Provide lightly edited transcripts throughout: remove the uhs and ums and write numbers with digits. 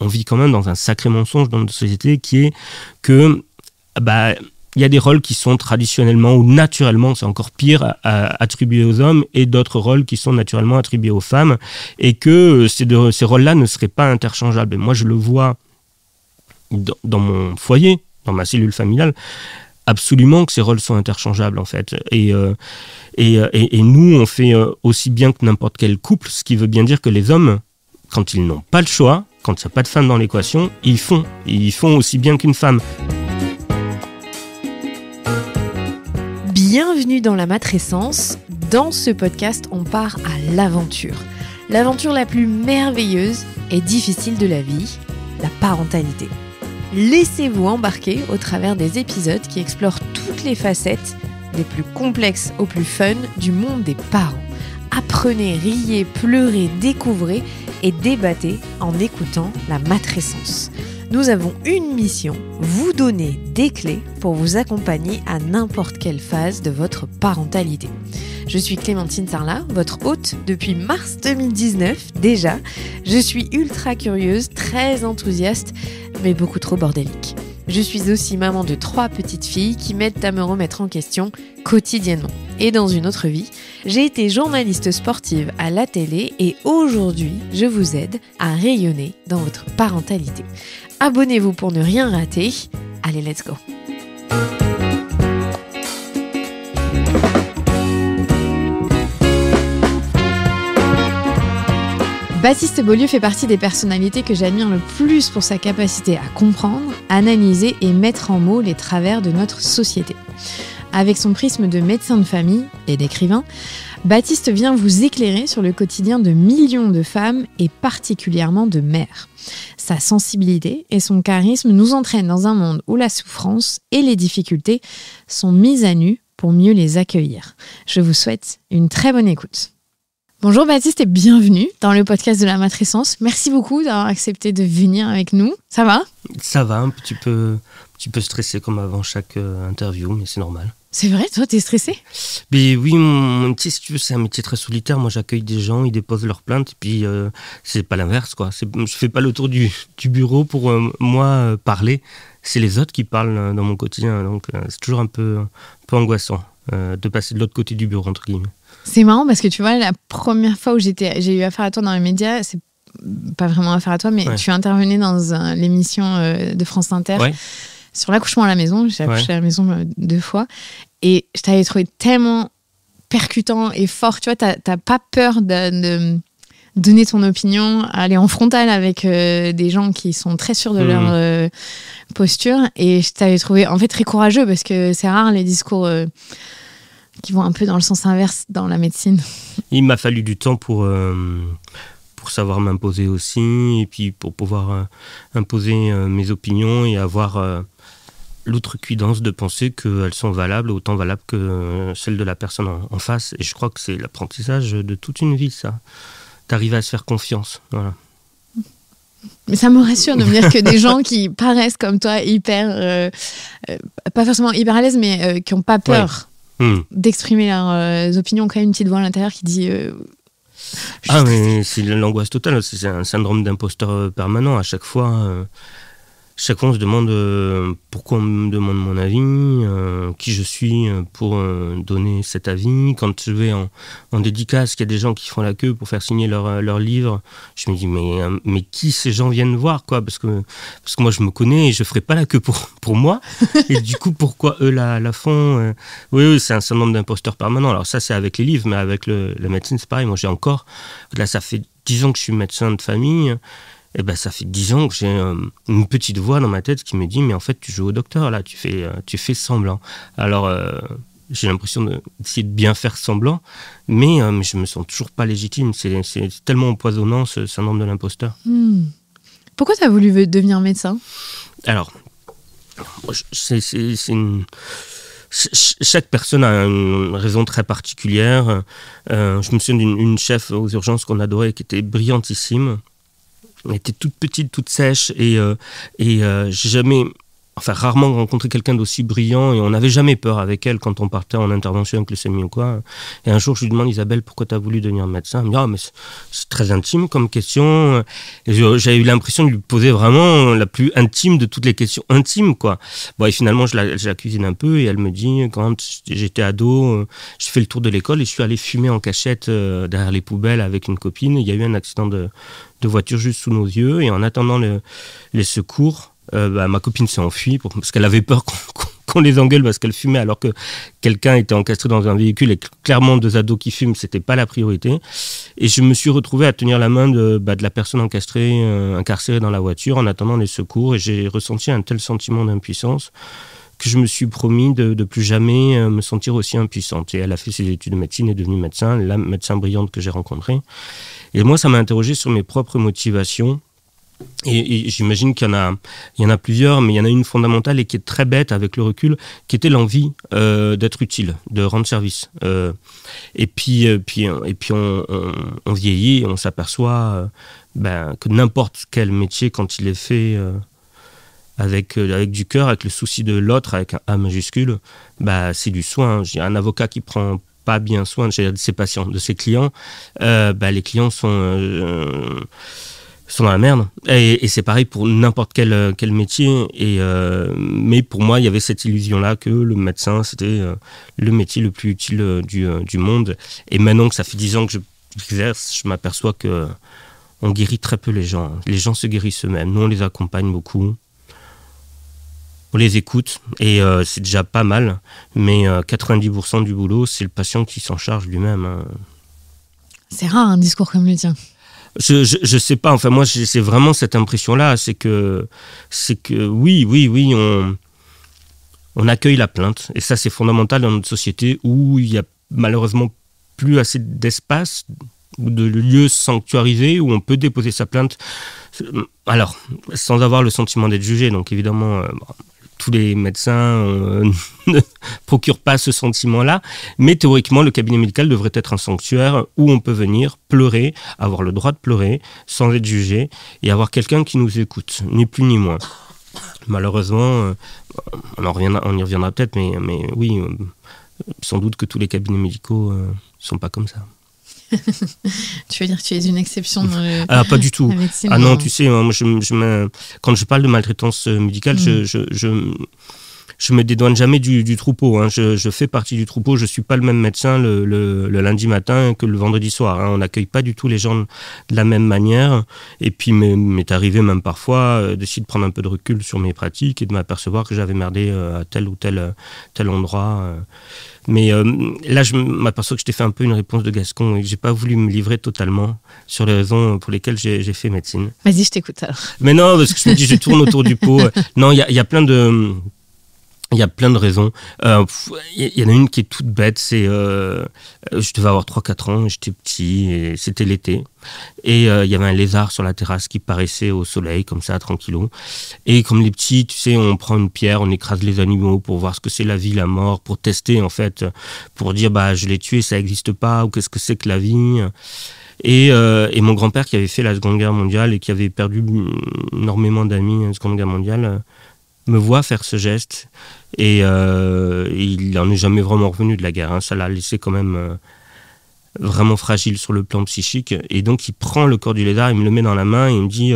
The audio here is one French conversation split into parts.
on vit quand même dans un sacré mensonge dans notre société qui est que il y a des rôles qui sont traditionnellement ou naturellement, c'est encore pire, attribués aux hommes et d'autres rôles qui sont naturellement attribués aux femmes et que ces rôles-là ne seraient pas interchangeables. Et moi, je le vois dans mon foyer, dans ma cellule familiale, absolument que ces rôles sont interchangeables en fait. Et nous, on fait aussi bien que n'importe quel couple, ce qui veut bien dire que les hommes, quand ils n'ont pas le choix, quand il n'y a pas de femme dans l'équation, ils font aussi bien qu'une femme. Bienvenue dans la matrescence. Dans ce podcast, on part à l'aventure. L'aventure la plus merveilleuse et difficile de la vie, la parentalité. Laissez-vous embarquer au travers des épisodes qui explorent toutes les facettes, des plus complexes aux plus fun, du monde des parents. Apprenez, riez, pleurez, découvrez et débattez en écoutant la matrescence. Nous avons une mission, vous donner des clés pour vous accompagner à n'importe quelle phase de votre parentalité. Je suis Clémentine Sarlat, votre hôte depuis mars 2019 déjà. Je suis ultra curieuse, très enthousiaste, mais beaucoup trop bordélique. Je suis aussi maman de 3 petites filles qui m'aident à me remettre en question quotidiennement. Et dans une autre vie, j'ai été journaliste sportive à la télé et aujourd'hui, je vous aide à rayonner dans votre parentalité. Abonnez-vous pour ne rien rater. Allez, let's go! Baptiste Beaulieu fait partie des personnalités que j'admire le plus pour sa capacité à comprendre, analyser et mettre en mots les travers de notre société. Avec son prisme de médecin de famille et d'écrivain, Baptiste vient vous éclairer sur le quotidien de millions de femmes et particulièrement de mères. Sa sensibilité et son charisme nous entraînent dans un monde où la souffrance et les difficultés sont mises à nu pour mieux les accueillir. Je vous souhaite une très bonne écoute. Bonjour Baptiste et bienvenue dans le podcast de la matrescence. Merci beaucoup d'avoir accepté de venir avec nous. Ça va ? Ça va, un petit peu stressé comme avant chaque interview, mais c'est normal. C'est vrai, toi, t'es stressé ? Mais oui, mon métier, si tu veux, c'est un métier très solitaire. Moi, j'accueille des gens, ils déposent leurs plaintes, et puis c'est pas l'inverse, quoi. Je fais pas le tour du bureau pour parler. C'est les autres qui parlent dans mon quotidien, donc c'est toujours un peu angoissant de passer de l'autre côté du bureau, entre guillemets. C'est marrant parce que tu vois, la première fois où j'ai eu affaire à toi dans les médias, c'est pas vraiment affaire à toi, mais tu intervenais dans l'émission de France Inter sur l'accouchement à la maison. J'ai accouché à la maison 2 fois et je t'avais trouvé tellement percutant et fort. Tu vois, t'as pas peur de donner ton opinion, aller en frontal avec des gens qui sont très sûrs de leur posture. Et je t'avais trouvé en fait très courageux parce que c'est rare les discours qui vont un peu dans le sens inverse dans la médecine. Il m'a fallu du temps pour savoir m'imposer aussi, et puis pour pouvoir imposer mes opinions et avoir l'outrecuidance de penser qu'elles sont valables, autant valables que celles de la personne en face. Et je crois que c'est l'apprentissage de toute une vie, ça. D'arriver à se faire confiance, voilà. Mais ça me rassure de me dire que des gens qui paraissent comme toi hyper, pas forcément hyper à l'aise, mais qui n'ont pas peur d'exprimer leurs opinions, quand même une petite voix à l'intérieur qui dit mais c'est l'angoisse totale, c'est un syndrome d'imposteur permanent. À chaque fois on se demande pourquoi on me demande mon avis, qui je suis pour donner cet avis. Quand je vais en dédicace, qu'il y a des gens qui font la queue pour faire signer leur livre, je me dis mais qui ces gens viennent voir, quoi, parce que moi je me connais et je ferai pas la queue pour moi. Et du coup pourquoi eux la font Oui, c'est un syndrome d'imposteur permanent. Alors ça c'est avec les livres, mais avec la médecine c'est pareil. Moi j'ai encore, là ça fait 10 ans que je suis médecin de famille. Et ça fait 10 ans que j'ai une petite voix dans ma tête qui me dit mais en fait tu joues au docteur là, tu fais semblant. Alors j'ai l'impression d'essayer de bien faire semblant, mais je me sens toujours pas légitime. C'est tellement empoisonnant ce syndrome de l'imposteur. Pourquoi tu as voulu devenir médecin ? Alors, chaque personne a une raison très particulière. Je me souviens d'une chef aux urgences qu'on adorait, qui était brillantissime. Elle était toute petite, toute sèche et j'ai jamais rarement rencontré quelqu'un d'aussi brillant et on n'avait jamais peur avec elle quand on partait en intervention avec leucémie ou quoi. Et un jour, je lui demande, Isabelle, pourquoi tu as voulu devenir médecin ? Elle me dit, mais c'est très intime comme question. Et j'avais eu l'impression de lui poser vraiment la plus intime de toutes les questions intimes, quoi. Bon, et finalement, je la cuisine un peu et elle me dit, quand j'étais ado, j'ai fait le tour de l'école et je suis allé fumer en cachette derrière les poubelles avec une copine. Il y a eu un accident de voiture juste sous nos yeux et en attendant les secours, ma copine s'est enfuie parce qu'elle avait peur qu'on les engueule parce qu'elle fumait alors que quelqu'un était encastré dans un véhicule et clairement 2 ados qui fument, c'était pas la priorité. Et je me suis retrouvé à tenir la main de la personne incarcérée dans la voiture en attendant les secours et j'ai ressenti un tel sentiment d'impuissance que je me suis promis de plus jamais me sentir aussi impuissante. Et elle a fait ses études de médecine et est devenue médecin, la médecin brillante que j'ai rencontrée. Et moi, ça m'a interrogé sur mes propres motivations. Et j'imagine qu'il y en a plusieurs, mais il y en a une fondamentale et qui est très bête avec le recul, qui était l'envie d'être utile, de rendre service. Et puis on vieillit et on s'aperçoit que n'importe quel métier, quand il est fait avec du cœur, avec le souci de l'autre, avec un A majuscule, c'est du soin. J'ai un avocat qui prend pas bien soin de ses patients, de ses clients. Les clients sont dans la merde. Et c'est pareil pour n'importe quel métier. Mais pour moi, il y avait cette illusion-là que le médecin, c'était le métier le plus utile du monde. Et maintenant que ça fait 10 ans que j'exerce, je m'aperçois qu'on guérit très peu les gens. Les gens se guérissent eux-mêmes. Nous, on les accompagne beaucoup. On les écoute et c'est déjà pas mal. Mais 90% du boulot, c'est le patient qui s'en charge lui-même. C'est rare un discours comme le tien. Je sais pas, enfin moi c'est vraiment cette impression-là, c'est que oui, on accueille la plainte, et ça c'est fondamental dans notre société où il y a malheureusement plus assez d'espace ou de lieux sanctuarisés où on peut déposer sa plainte, alors sans avoir le sentiment d'être jugé, donc évidemment tous les médecins ne procurent pas ce sentiment-là, mais théoriquement, le cabinet médical devrait être un sanctuaire où on peut venir pleurer, avoir le droit de pleurer, sans être jugé, et avoir quelqu'un qui nous écoute, ni plus ni moins. Malheureusement, on y reviendra peut-être, mais oui, sans doute que tous les cabinets médicaux ne sont pas comme ça. Tu veux dire que tu es une exception dans le... Ah, pas du tout. médecine, non, tu sais, moi, quand je parle de maltraitance médicale, je me dédouane jamais du troupeau. Hein. Je fais partie du troupeau. Je suis pas le même médecin le lundi matin que le vendredi soir. Hein. On n'accueille pas du tout les gens de la même manière. Et puis, m'est arrivé même parfois d'essayer de prendre un peu de recul sur mes pratiques et de m'apercevoir que j'avais merdé à tel ou tel endroit. Mais là, je m'aperçois que je t'ai fait un peu une réponse de Gascon et que j'ai pas voulu me livrer totalement sur les raisons pour lesquelles j'ai fait médecine. Vas-y, je t'écoute alors. Mais non, parce que je me dis, je tourne autour du pot. Non, il y a plein de... Il y a plein de raisons. Il y en a une qui est toute bête, c'est... je devais avoir 3-4 ans, j'étais petit, et c'était l'été. Et il y avait un lézard sur la terrasse qui paraissait au soleil, comme ça, tranquillou. Et comme les petits, tu sais, on prend une pierre, on écrase les animaux pour voir ce que c'est la vie, la mort, pour tester, en fait, pour dire, je l'ai tué, ça n'existe pas, ou qu'est-ce que c'est que la vie. Et mon grand-père, qui avait fait la Seconde Guerre mondiale et qui avait perdu énormément d'amis à la Seconde Guerre mondiale, me voit faire ce geste et il n'en est jamais vraiment revenu de la guerre. Hein. Ça l'a laissé quand même vraiment fragile sur le plan psychique. Et donc, il prend le corps du lézard, il me le met dans la main et il me dit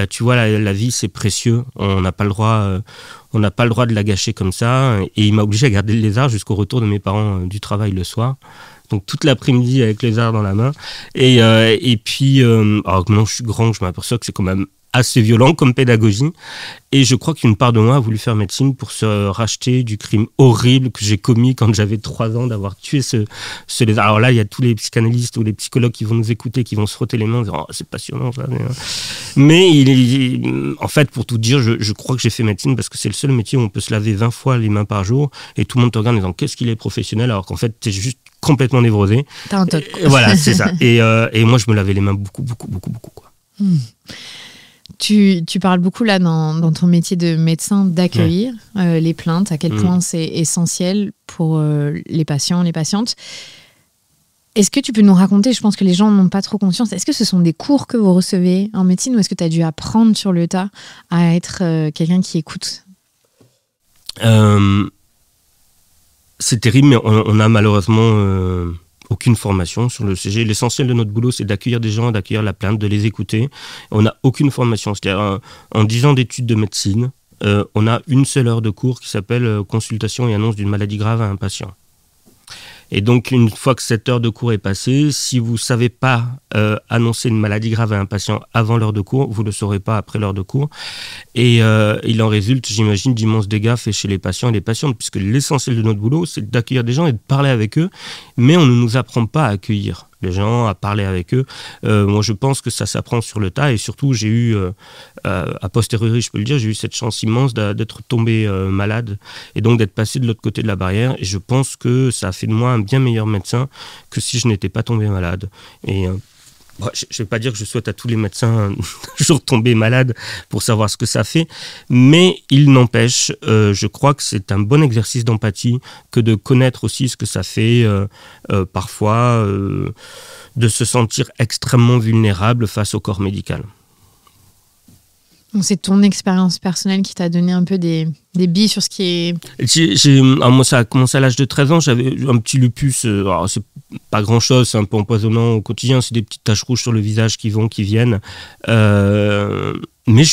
tu vois, la vie, c'est précieux. On n'a pas le droit de la gâcher comme ça. Et il m'a obligé à garder le lézard jusqu'au retour de mes parents du travail le soir. Donc, toute l'après-midi avec le lézard dans la main. Et puis, alors que maintenant je suis grand, je m'aperçois que c'est quand même assez violent comme pédagogie. Et je crois qu'une part de moi a voulu faire médecine pour se racheter du crime horrible que j'ai commis quand j'avais 3 ans d'avoir tué ce lézard. Alors là, il y a tous les psychanalystes ou les psychologues qui vont nous écouter, qui vont se frotter les mains en disant « Oh, c'est passionnant ça ». Mais en fait, pour tout dire, je crois que j'ai fait médecine parce que c'est le seul métier où on peut se laver 20 fois les mains par jour et tout le monde te regarde en disant « Qu'est-ce qu'il est professionnel ?» alors qu'en fait, t'es juste complètement névrosé. T'as un toc. Voilà, c'est ça. Et moi, je me lavais les mains beaucoup, quoi. Tu parles beaucoup là dans ton métier de médecin d'accueillir les plaintes, à quel point c'est essentiel pour les patients, les patientes. Est-ce que tu peux nous raconter, je pense que les gens n'ont pas trop conscience, est-ce que ce sont des cours que vous recevez en médecine ou est-ce que tu as dû apprendre sur le tas à être quelqu'un qui écoute C'est terrible, mais on a malheureusement aucune formation sur le sujet. L'essentiel de notre boulot, c'est d'accueillir des gens, d'accueillir la plainte, de les écouter. On n'a aucune formation. C'est-à-dire, en 10 ans d'études de médecine, on a une seule heure de cours qui s'appelle consultation et annonce d'une maladie grave à un patient. Et donc, une fois que cette heure de cours est passée, si vous ne savez pas annoncer une maladie grave à un patient avant l'heure de cours, vous ne le saurez pas après l'heure de cours. Et il en résulte, j'imagine, d'immenses dégâts faits chez les patients et les patientes, puisque l'essentiel de notre boulot, c'est d'accueillir des gens et de parler avec eux, mais on ne nous apprend pas à accueillir les gens, à parler avec eux. Moi, je pense que ça s'apprend sur le tas, et surtout, j'ai eu, a posteriori, je peux le dire, j'ai eu cette chance immense d'être tombé malade, et donc d'être passé de l'autre côté de la barrière, et je pense que ça a fait de moi un bien meilleur médecin que si je n'étais pas tombé malade. Et bon, je ne vais pas dire que je souhaite à tous les médecins toujours tomber malades pour savoir ce que ça fait, mais il n'empêche, je crois que c'est un bon exercice d'empathie que de connaître aussi ce que ça fait parfois de se sentir extrêmement vulnérable face au corps médical. Donc c'est ton expérience personnelle qui t'a donné un peu des billes sur ce qui est... Alors moi, ça a commencé à l'âge de 13 ans, j'avais un petit lupus, alors c'est pas grand-chose, c'est un peu empoisonnant au quotidien, c'est des petites taches rouges sur le visage qui vont, qui viennent. Mais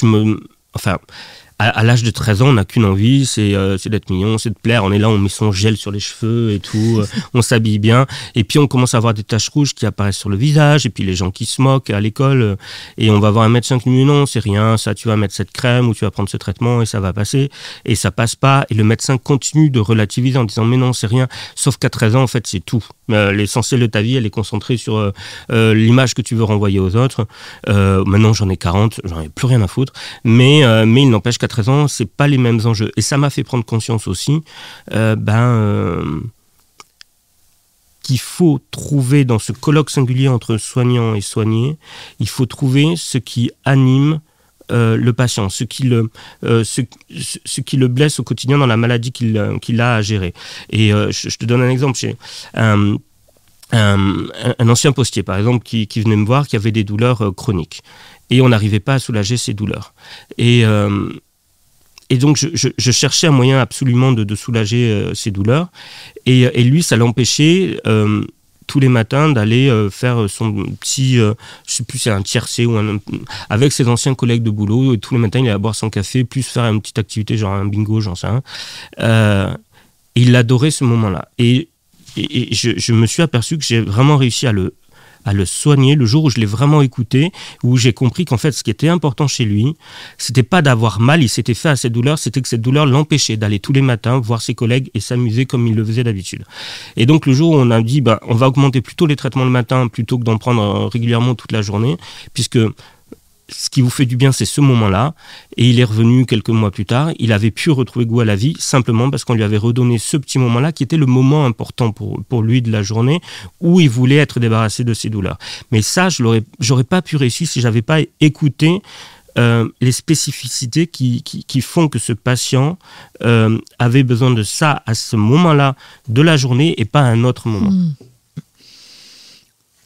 à l'âge de 13 ans, on n'a qu'une envie, c'est d'être mignon, c'est de plaire. On est là, on met son gel sur les cheveux et tout, on s'habille bien. Et puis on commence à avoir des taches rouges qui apparaissent sur le visage, et puis les gens qui se moquent à l'école. Et on va voir un médecin qui nous dit non, c'est rien, ça, tu vas mettre cette crème ou tu vas prendre ce traitement et ça va passer. Et ça passe pas. Et le médecin continue de relativiser en disant mais non, c'est rien. Sauf qu'à 13 ans, en fait, c'est tout. L'essentiel de ta vie, elle est concentrée sur l'image que tu veux renvoyer aux autres. Maintenant, j'en ai 40, j'en ai plus rien à foutre. Mais il n'empêche qu'à 13 ans, c'est pas les mêmes enjeux. Et ça m'a fait prendre conscience aussi qu'il faut trouver dans ce colloque singulier entre soignant et soigné, il faut trouver ce qui anime le patient, ce qui le blesse au quotidien dans la maladie qu'il a à gérer. Et je te donne un exemple. J'ai un ancien postier, par exemple, qui venait me voir, qui avait des douleurs chroniques. Et on n'arrivait pas à soulager ses douleurs. Et donc, je cherchais un moyen absolument de soulager ses douleurs. Et lui, ça l'empêchait tous les matins d'aller faire son petit, je ne sais plus, c'est un tiercé avec ses anciens collègues de boulot. Et tous les matins, il allait boire son café, plus faire une petite activité, genre un bingo, j'en sais rien. Et il adorait ce moment-là. Et je me suis aperçu que j'ai vraiment réussi à le soigner le jour où je l'ai vraiment écouté, où j'ai compris qu'en fait, ce qui était important chez lui, c'était pas d'avoir mal, il s'était fait à cette douleur, c'était que cette douleur l'empêchait d'aller tous les matins voir ses collègues et s'amuser comme il le faisait d'habitude. Et donc, le jour où on a dit, on va augmenter plutôt les traitements le matin plutôt que d'en prendre régulièrement toute la journée, puisque ce qui vous fait du bien, c'est ce moment-là. Et il est revenu quelques mois plus tard. Il avait pu retrouver goût à la vie simplement parce qu'on lui avait redonné ce petit moment-là qui était le moment important pour lui de la journée où il voulait être débarrassé de ses douleurs. Mais ça, j'aurais pas pu réussir si j'avais pas écouté les spécificités qui font que ce patient avait besoin de ça à ce moment-là de la journée et pas à un autre moment.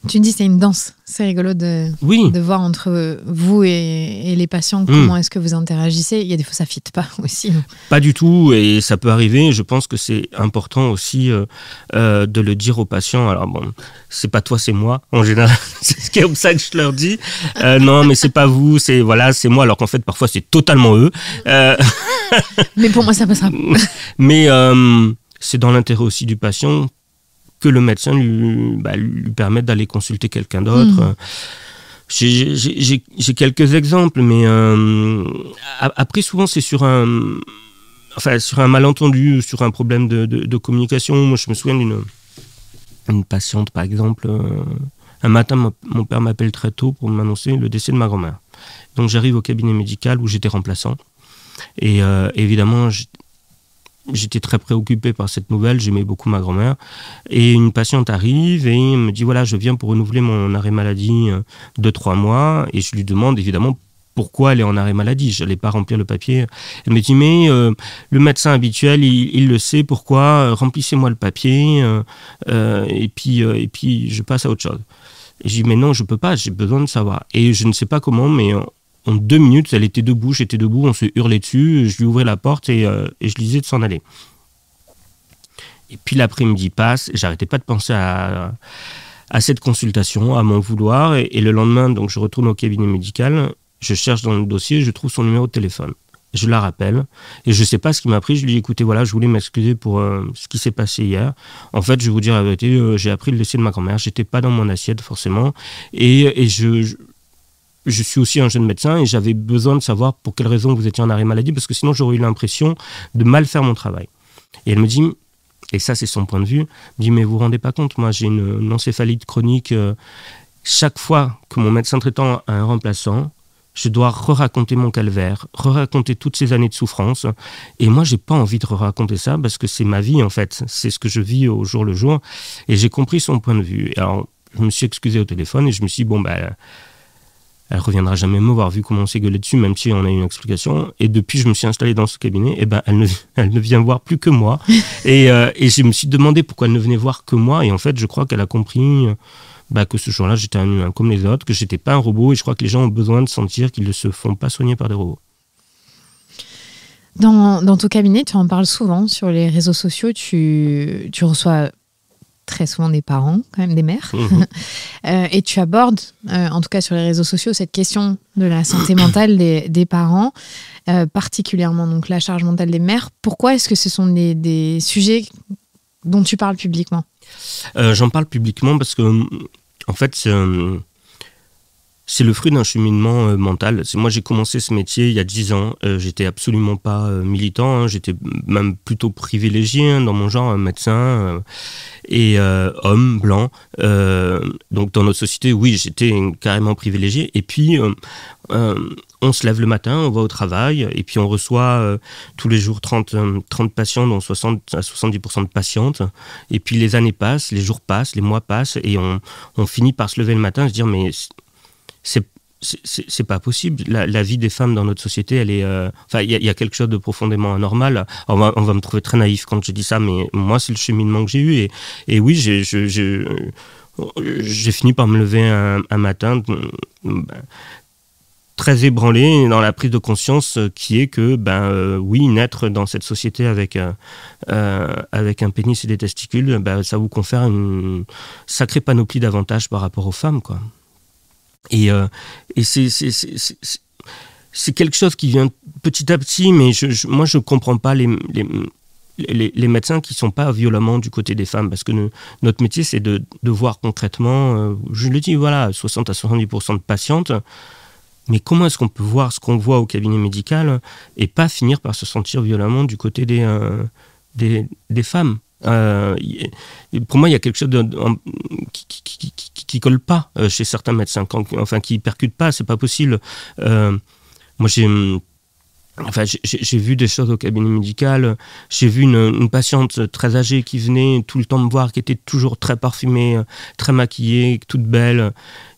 Tu dis c'est une danse, c'est rigolo de voir entre vous et les patients comment est-ce que vous interagissez. Il y a des fois ça ne fit pas aussi. Pas du tout, et ça peut arriver. Je pense que c'est important aussi de le dire aux patients. Alors bon, c'est pas toi, c'est moi. En général, c'est comme ça que je leur dis. Non, mais c'est pas vous, c'est moi. Alors qu'en fait, parfois c'est totalement eux. Mais pour moi, ça passera. Mais c'est dans l'intérêt aussi du patient que le médecin lui permette d'aller consulter quelqu'un d'autre. J'ai quelques exemples, mais après, souvent, c'est sur un malentendu, sur un problème de communication. Moi, je me souviens d'une patiente, par exemple. Un matin, mon père m'appelle très tôt pour m'annoncer le décès de ma grand-mère. Donc, j'arrive au cabinet médical où j'étais remplaçant. Et évidemment, j'étais très préoccupé par cette nouvelle, j'aimais beaucoup ma grand-mère. Et une patiente arrive et me dit, voilà, je viens pour renouveler mon arrêt maladie de 3 mois. Et je lui demande évidemment pourquoi elle est en arrêt maladie. Je n'allais pas remplir le papier. Elle me dit, mais le médecin habituel, il le sait, pourquoi remplissez-moi le papier et puis je passe à autre chose. Et je dis, mais non, je ne peux pas, j'ai besoin de savoir. Et je ne sais pas comment, mais en 2 minutes, elle était debout, j'étais debout, on se hurlait dessus, je lui ouvrais la porte et je lui disais de s'en aller. Et puis l'après-midi passe, et j'arrêtais pas de penser à cette consultation, à m'en vouloir. Et le lendemain, donc, je retourne au cabinet médical, je cherche dans le dossier, je trouve son numéro de téléphone. Je la rappelle, et je ne sais pas ce qui m'a pris. Je lui dis, écoutez, voilà, je voulais m'excuser pour ce qui s'est passé hier. En fait, je vais vous dire la vérité, j'ai appris le décès de ma grand-mère, j'étais pas dans mon assiette forcément, et je suis aussi un jeune médecin, et j'avais besoin de savoir pour quelles raisons vous étiez en arrêt maladie, parce que sinon j'aurais eu l'impression de mal faire mon travail. Et elle me dit, et ça c'est son point de vue, elle me dit, mais vous vous rendez pas compte, moi j'ai une encéphalite chronique, chaque fois que mon médecin traitant a un remplaçant, je dois raconter mon calvaire, raconter toutes ces années de souffrance. Et moi, j'ai pas envie de raconter ça parce que c'est ma vie, en fait. C'est ce que je vis au jour le jour. Et j'ai compris son point de vue. Et alors, je me suis excusé au téléphone et je me suis dit, bon, elle reviendra jamais me voir, vu comment on s'est gueulé dessus, même si on a eu une explication. Et depuis, je me suis installé dans ce cabinet, et elle ne vient voir plus que moi. Et je me suis demandé pourquoi elle ne venait voir que moi. Et en fait, je crois qu'elle a compris que ce jour-là, j'étais un humain comme les autres, que j'étais pas un robot, et je crois que les gens ont besoin de sentir qu'ils ne se font pas soigner par des robots. Dans ton cabinet, tu en parles souvent sur les réseaux sociaux, tu reçois très souvent des parents, quand même des mères, et tu abordes, en tout cas sur les réseaux sociaux, cette question de la santé mentale des parents, particulièrement donc la charge mentale des mères. Pourquoi est-ce que ce sont des sujets dont tu parles publiquement ? J'en parle publiquement parce que, en fait, c'est le fruit d'un cheminement mental. Moi, j'ai commencé ce métier il y a 10 ans. J'étais absolument pas militant. J'étais même plutôt privilégié dans mon genre, médecin et homme, blanc. Donc, dans notre société, oui, j'étais carrément privilégié. Et puis, on se lève le matin, on va au travail, et puis on reçoit tous les jours 30 patients, dont 60 à 70% de patientes. Et puis, les années passent, les jours passent, les mois passent, et on finit par se lever le matin et se dire, mais c'est pas possible. La vie des femmes dans notre société, elle est. Il y a quelque chose de profondément anormal. On va me trouver très naïf quand je dis ça, mais moi, c'est le cheminement que j'ai eu. Et oui, j'ai fini par me lever un matin très ébranlé dans la prise de conscience qui est que, oui, naître dans cette société avec un pénis et des testicules, ça vous confère une sacrée panoplie d'avantages par rapport aux femmes, quoi. Et c'est quelque chose qui vient petit à petit, mais moi je ne comprends pas les médecins qui ne sont pas violemment du côté des femmes, parce que notre métier c'est de voir concrètement, je le dis, voilà, 60 à 70% de patientes, mais comment est-ce qu'on peut voir ce qu'on voit au cabinet médical et pas finir par se sentir violemment du côté des femmes? Pour moi, il y a quelque chose qui colle pas chez certains médecins, qui percute pas, c'est pas possible. Moi, j'ai vu des choses au cabinet médical. J'ai vu une patiente très âgée qui venait tout le temps me voir, qui était toujours très parfumée, très maquillée, toute belle.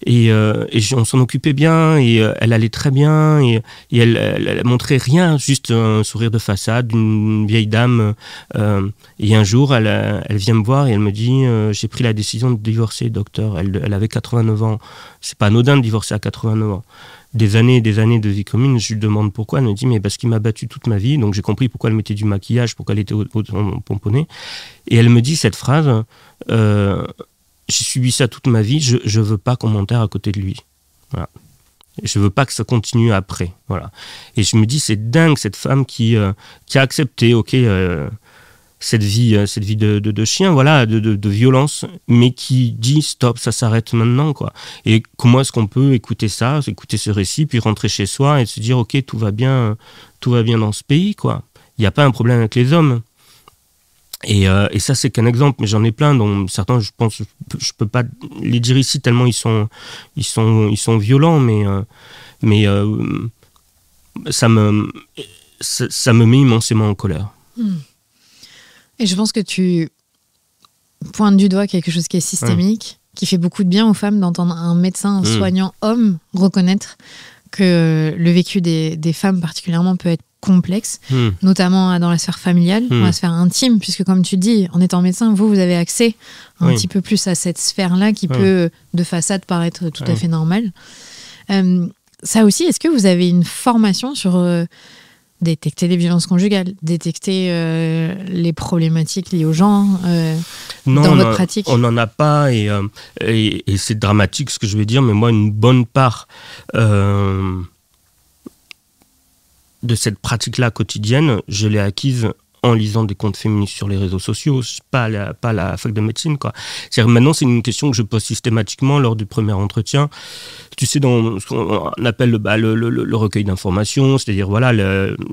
Et on s'en occupait bien, et elle allait très bien, et elle montrait rien, juste un sourire de façade d'une vieille dame. Et un jour, elle vient me voir et elle me dit j'ai pris la décision de divorcer, docteur. Elle avait 89 ans. C'est pas anodin de divorcer à 89 ans. Des années et des années de vie commune. Je lui demande pourquoi. Elle me dit, mais parce qu'il m'a battu toute ma vie. Donc j'ai compris pourquoi elle mettait du maquillage, pourquoi elle était pomponnée. Et elle me dit cette phrase, j'ai subi ça toute ma vie, je veux pas qu'on m'enterre à côté de lui. Voilà. Je veux pas que ça continue après. Voilà. Et je me dis, c'est dingue, cette femme qui a accepté, cette vie de chien, voilà, de violence, mais qui dit stop, ça s'arrête maintenant, quoi. Et comment est-ce qu'on peut écouter ça, écouter ce récit, puis rentrer chez soi et se dire ok, tout va bien dans ce pays, quoi. Il n'y a pas un problème avec les hommes. Et ça, c'est qu'un exemple, mais j'en ai plein, dont certains, je pense, je peux pas les dire ici tellement ils sont violents, mais ça me met immensément en colère. Et je pense que tu pointes du doigt quelque chose qui est systémique, qui fait beaucoup de bien aux femmes d'entendre un médecin, un soignant homme reconnaître que le vécu des femmes particulièrement peut être complexe, notamment dans la sphère familiale, dans la sphère intime, puisque comme tu dis, en étant médecin, vous avez accès un petit peu plus à cette sphère-là qui peut, de façade, paraître tout à fait normale. ça aussi, est-ce que vous avez une formation sur détecter les violences conjugales, détecter les problématiques liées aux gens non, dans votre pratique? On n'en a pas et c'est dramatique ce que je vais dire, mais moi, une bonne part de cette pratique-là quotidienne, je l'ai acquise en lisant des comptes féministes sur les réseaux sociaux, pas à la fac de médecine, quoi. C'est-à-dire, maintenant, c'est une question que je pose systématiquement lors du premier entretien. Tu sais, dans ce qu'on appelle le recueil d'informations, c'est-à-dire voilà,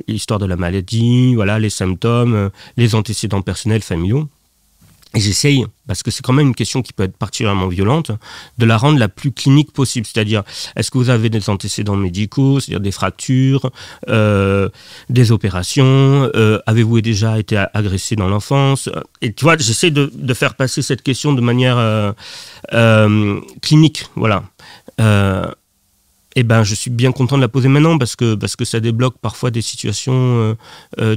l'histoire de la maladie, voilà, les symptômes, les antécédents personnels, familiaux. Et j'essaye, parce que c'est quand même une question qui peut être particulièrement violente, de la rendre la plus clinique possible. C'est-à-dire, est-ce que vous avez des antécédents médicaux, c'est-à-dire des fractures, des opérations, avez-vous déjà été agressé dans l'enfance? Et tu vois, j'essaie de faire passer cette question de manière clinique, voilà. Et ben, je suis bien content de la poser maintenant parce que ça débloque parfois des situations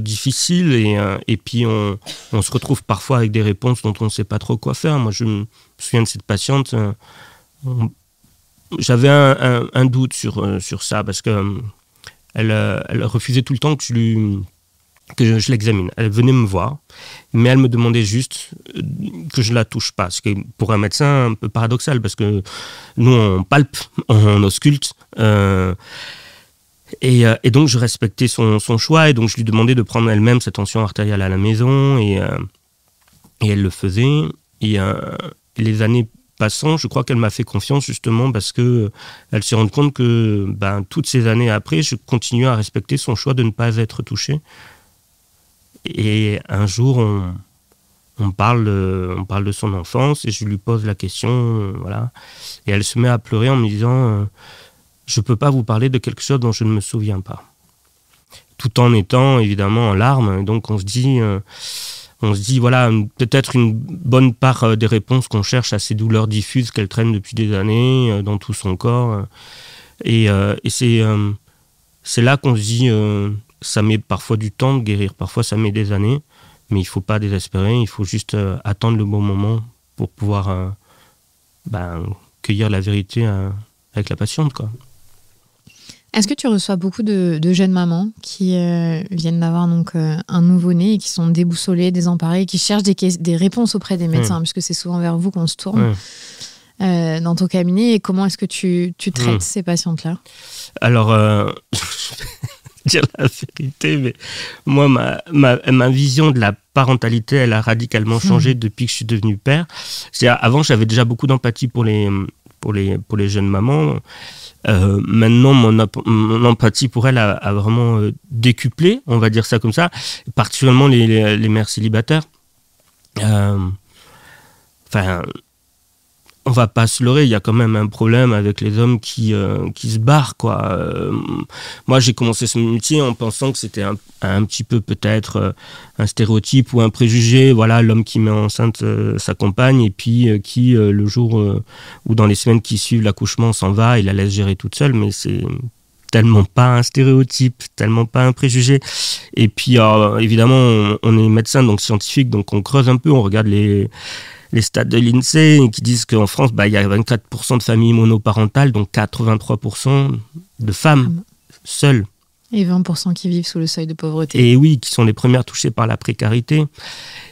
difficiles et puis on se retrouve parfois avec des réponses dont on ne sait pas trop quoi faire. Moi, je me souviens de cette patiente. J'avais un doute sur ça parce que elle refusait tout le temps que je l'examine. Elle venait me voir, mais elle me demandait juste que je la touche pas. Ce qui est pour un médecin un peu paradoxal, parce que nous, on palpe, on ausculte. Et donc, je respectais son choix, et donc je lui demandais de prendre elle-même sa tension artérielle à la maison, et elle le faisait. Et les années passant, je crois qu'elle m'a fait confiance justement parce que elle s'est rendue compte que toutes ces années après, je continuais à respecter son choix de ne pas être touché. Et un jour, on parle de son enfance et je lui pose la question, voilà. Et elle se met à pleurer en me disant je ne peux pas vous parler de quelque chose dont je ne me souviens pas. Tout en étant évidemment en larmes. Donc on se dit voilà, peut-être une bonne part des réponses qu'on cherche à ces douleurs diffuses qu'elle traîne depuis des années dans tout son corps. Et c'est là qu'on se dit ça met parfois du temps de guérir, parfois ça met des années, mais il ne faut pas désespérer, il faut juste attendre le bon moment pour pouvoir cueillir la vérité avec la patiente, quoi. Est-ce que tu reçois beaucoup de jeunes mamans qui viennent d'avoir donc un nouveau-né et qui sont déboussolées, désemparées, qui cherchent des réponses auprès des médecins, puisque c'est souvent vers vous qu'on se tourne dans ton cabinet, et comment est-ce que tu traites ces patientes-là? Alors, dire la vérité, mais moi, ma vision de la parentalité, elle a radicalement changé depuis que je suis devenu père. C'est-à-dire, avant, j'avais déjà beaucoup d'empathie pour les jeunes mamans. Maintenant, mon empathie pour elle a vraiment décuplé, on va dire ça comme ça, particulièrement les mères célibataires. On va pas se leurrer, il y a quand même un problème avec les hommes qui se barrent, quoi. Moi, j'ai commencé ce métier en pensant que c'était un petit peu peut-être un stéréotype ou un préjugé. Voilà, l'homme qui met enceinte sa compagne et puis qui, le jour ou dans les semaines qui suivent l'accouchement, s'en va et la laisse gérer toute seule. Mais c'est tellement pas un stéréotype, tellement pas un préjugé. Et puis, évidemment, on est médecin, donc scientifique, donc on creuse un peu, on regarde les stats de l'INSEE qui disent qu'en France, il y a 24% de familles monoparentales, donc 83% de femmes seules. Et 20% qui vivent sous le seuil de pauvreté. Et oui, qui sont les premières touchées par la précarité.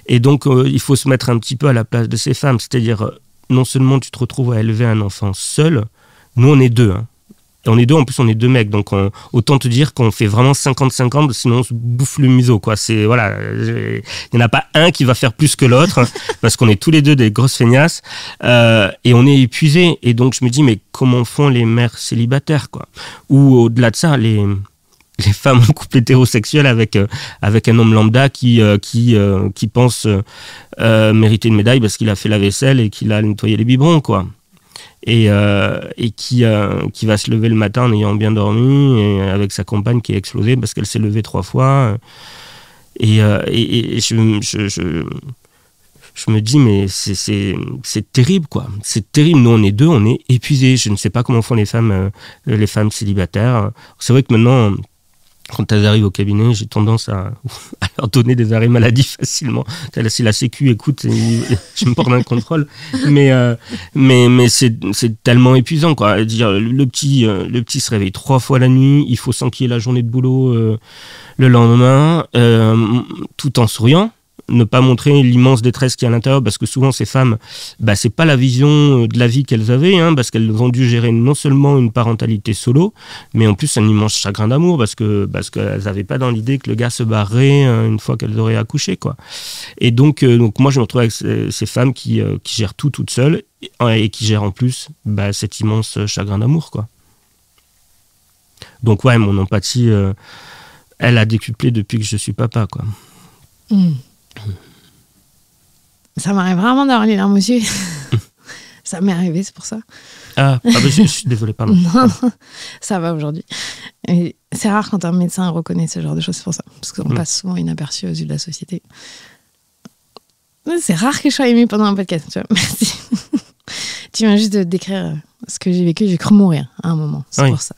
Et donc, il faut se mettre un petit peu à la place de ces femmes. C'est-à-dire, non seulement tu te retrouves à élever un enfant seul, nous on est deux, Et on est deux, en plus on est deux mecs, donc autant te dire qu'on fait vraiment 50-50, sinon on se bouffe le museau, quoi. Il n'y en a pas un qui va faire plus que l'autre, parce qu'on est tous les deux des grosses feignasses, et on est épuisés. Et donc je me dis, mais comment font les mères célibataires, quoi? Ou au-delà de ça, les femmes en couple hétérosexuel avec un homme lambda qui pense mériter une médaille parce qu'il a fait la vaisselle et qu'il a nettoyé les biberons, quoi. Et qui va se lever le matin en ayant bien dormi et avec sa compagne qui est explosée parce qu'elle s'est levée 3 fois. Et je me dis, mais c'est terrible, quoi. C'est terrible. Nous, on est deux, on est épuisés. Je ne sais pas comment font les femmes célibataires. C'est vrai que maintenant, quand elles arrivent au cabinet, j'ai tendance à leur donner des arrêts maladie facilement. Si la Sécu écoute, je me porte un contrôle. Mais c'est tellement épuisant, quoi. Dire, le petit se réveille 3 fois la nuit, il faut s'enquiller la journée de boulot le lendemain, tout en souriant. Ne pas montrer l'immense détresse qu'il y a à l'intérieur, parce que souvent ces femmes, c'est pas la vision de la vie qu'elles avaient, parce qu'elles ont dû gérer non seulement une parentalité solo, mais en plus un immense chagrin d'amour, parce qu'elles n'avaient pas dans l'idée que le gars se barrerait une fois qu'elles auraient accouché, quoi. Et donc moi je me retrouve avec ces femmes qui gèrent tout toutes seules et qui gèrent en plus cet immense chagrin d'amour, quoi. Donc ouais, mon empathie, elle a décuplé depuis que je suis papa, quoi. Ça m'arrive vraiment d'avoir les larmes aux yeux. Ça m'est arrivé, c'est pour ça. Je suis désolé, pardon. Non, ça va aujourd'hui. Et c'est rare quand un médecin reconnaît ce genre de choses, c'est pour ça. Parce qu'on passe souvent inaperçu aux yeux de la société. C'est rare que je sois émue pendant un podcast, tu vois. Merci. Tu viens juste de décrire ce que j'ai vécu. J'ai cru mourir à un moment. C'est pour ça.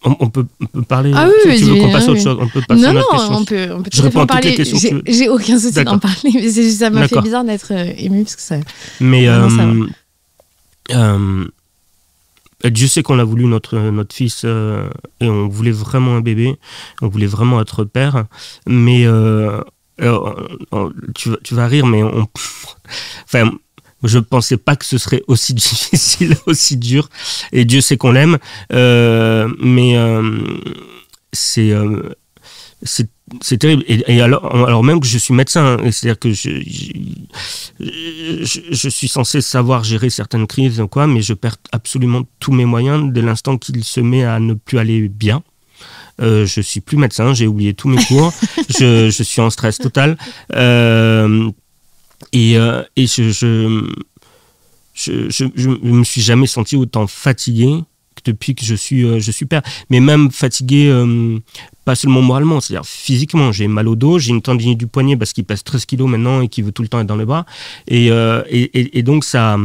On peut parler. Ah oui, tu veux qu'on passe à autre chose? On peut passer à une autre question. On peut je réponds à toutes les questions. J'ai aucun souci d'en parler, mais c'est juste, ça m'a fait bizarre d'être émue parce que ça. Mais Dieu sait qu'on a voulu notre fils et on voulait vraiment un bébé, on voulait vraiment être père, mais tu vas rire, mais enfin. Je pensais pas que ce serait aussi difficile, aussi dur. Et Dieu sait qu'on l'aime. Mais c'est terrible. Et alors même que je suis médecin, c'est-à-dire que je suis censé savoir gérer certaines crises, quoi, mais je perds absolument tous mes moyens dès l'instant qu'il se met à ne plus aller bien. Je suis plus médecin, j'ai oublié tous mes cours. je suis en stress total. Et je me suis jamais senti autant fatigué que depuis que je suis père. Mais même fatigué, pas seulement moralement, c'est-à-dire physiquement. J'ai mal au dos, j'ai une tendinite du poignet parce qu'il pèse 13 kilos maintenant et qu'il veut tout le temps être dans les bras. Et donc ça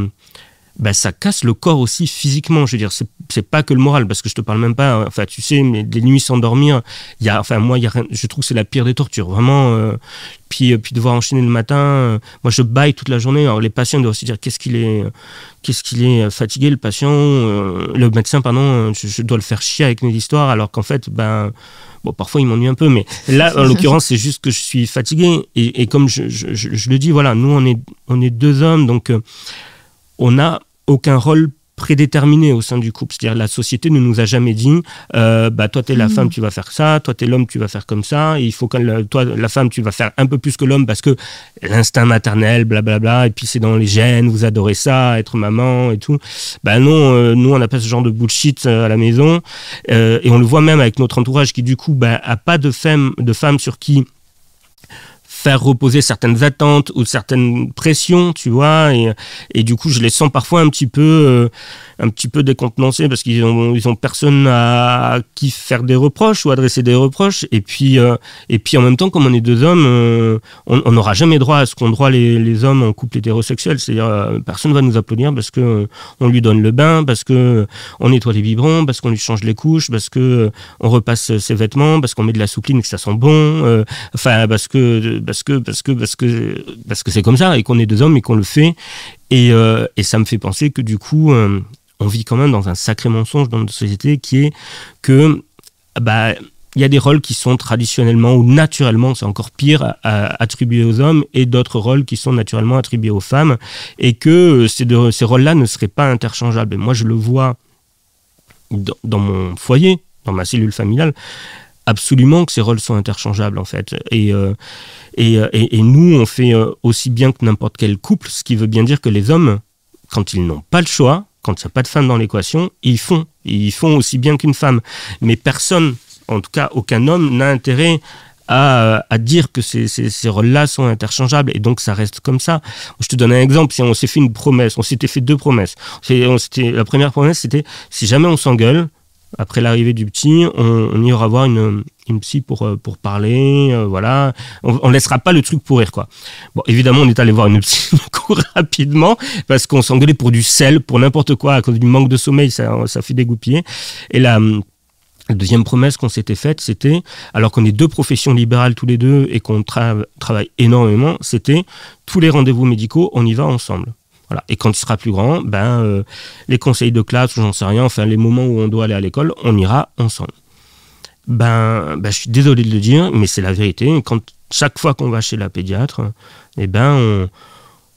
casse le corps aussi physiquement. Je veux dire, c'est pas que le moral, parce que je te parle même pas, enfin tu sais, mais des nuits sans dormir, moi je trouve que c'est la pire des tortures, vraiment. Puis devoir enchaîner le matin, moi je baille toute la journée. Alors les patients doivent aussi dire qu'est-ce qu'il est fatigué, le patient, le médecin, pardon, je dois le faire chier avec mes histoires, alors qu'en fait, parfois il m'ennuie un peu, mais là en l'occurrence c'est juste que je suis fatigué, et comme je le dis, voilà, nous on est 2 hommes, donc on n'a aucun rôle prédéterminé au sein du couple. C'est-à-dire la société ne nous a jamais dit toi t'es la femme, tu vas faire ça, toi t'es l'homme, tu vas faire comme ça, et il faut que toi la femme tu vas faire un peu plus que l'homme parce que l'instinct maternel, blablabla, et puis c'est dans les gènes, vous adorez ça, être maman et tout. Non, nous on n'a pas ce genre de bullshit à la maison, et on le voit même avec notre entourage qui du coup a pas de femmes sur qui faire reposer certaines attentes ou certaines pressions, tu vois, et du coup je les sens parfois un petit peu décontenancés parce qu'ils ont personne à qui faire des reproches ou adresser des reproches, et puis en même temps, comme on est 2 hommes, on n'aura jamais droit à ce qu'ont droit les hommes en couple hétérosexuel, c'est-à-dire personne va nous applaudir parce que on lui donne le bain, parce que on nettoie les biberons, parce qu'on lui change les couches, parce que on repasse ses vêtements, parce qu'on met de la soupline et que ça sent bon, parce que c'est comme ça et qu'on est 2 hommes et qu'on le fait, et ça me fait penser que du coup on vit quand même dans un sacré mensonge dans notre société, qui est que il y a des rôles qui sont traditionnellement ou naturellement, c'est encore pire, attribués aux hommes, et d'autres rôles qui sont naturellement attribués aux femmes, et que ces rôles-là ne seraient pas interchangeables. Et moi je le vois dans mon foyer, dans ma cellule familiale, absolument que ces rôles sont interchangeables en fait, et nous on fait aussi bien que n'importe quel couple, ce qui veut bien dire que les hommes, quand ils n'ont pas le choix, quand il n'y a pas de femme dans l'équation, ils font aussi bien qu'une femme, mais personne, en tout cas aucun homme, n'a intérêt à dire que ces rôles-là sont interchangeables, et donc ça reste comme ça. Je te donne un exemple. Si on s'est fait une promesse, on s'était fait 2 promesses. La première promesse, c'était si jamais on s'engueule après l'arrivée du petit, on ira voir une psy pour parler, voilà. On laissera pas le truc pourrir, quoi. Bon, évidemment, on est allé voir une psy rapidement parce qu'on s'engueulait pour du sel, pour n'importe quoi, à cause du manque de sommeil, ça fait dégoupiller. Et La deuxième promesse qu'on s'était faite, c'était, alors qu'on est 2 professions libérales tous les deux et qu'on travaille énormément, c'était tous les rendez-vous médicaux, on y va ensemble. Voilà. Et quand il sera plus grand, les conseils de classe, j'en sais rien, enfin les moments où on doit aller à l'école, on ira ensemble. Je suis désolé de le dire, mais c'est la vérité. Chaque fois qu'on va chez la pédiatre,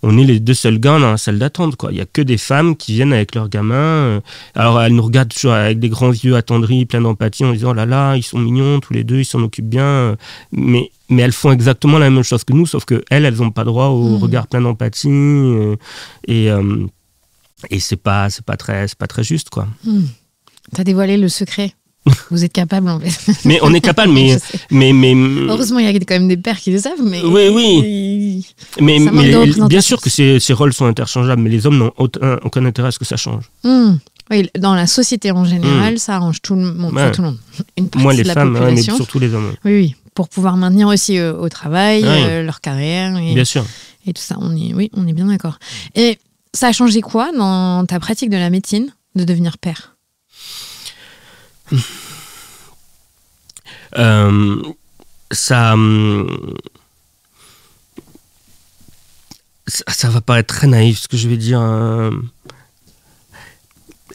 on est les 2 seuls gars dans la salle d'attente, quoi. Il n'y a que des femmes qui viennent avec leurs gamins. Alors, elles nous regardent toujours avec des grands yeux attendris, pleins d'empathie, en disant « Oh là là, ils sont mignons, tous les deux, ils s'en occupent bien. » Mais elles font exactement la même chose que nous, sauf qu'elles n'ont pas droit au regard plein d'empathie. Et c'est pas très juste, quoi. T'as dévoilé le secret. Vous êtes capable, en fait. Mais on est capable, mais... Heureusement, il y a quand même des pères qui le savent, mais... Oui. Mais bien sûr que ces rôles sont interchangeables, mais les hommes n'ont aucun intérêt à ce que ça change. Oui, dans la société en général, ça arrange tout le monde. Tout le monde. Une partie Moi, les de la femmes, population. mais surtout les hommes. Oui. Pour pouvoir maintenir aussi au travail, leur carrière. Bien sûr. Et tout ça, on est bien d'accord. Et ça a changé quoi dans ta pratique de la médecine, de devenir père ? Ça va paraître très naïf ce que je vais dire.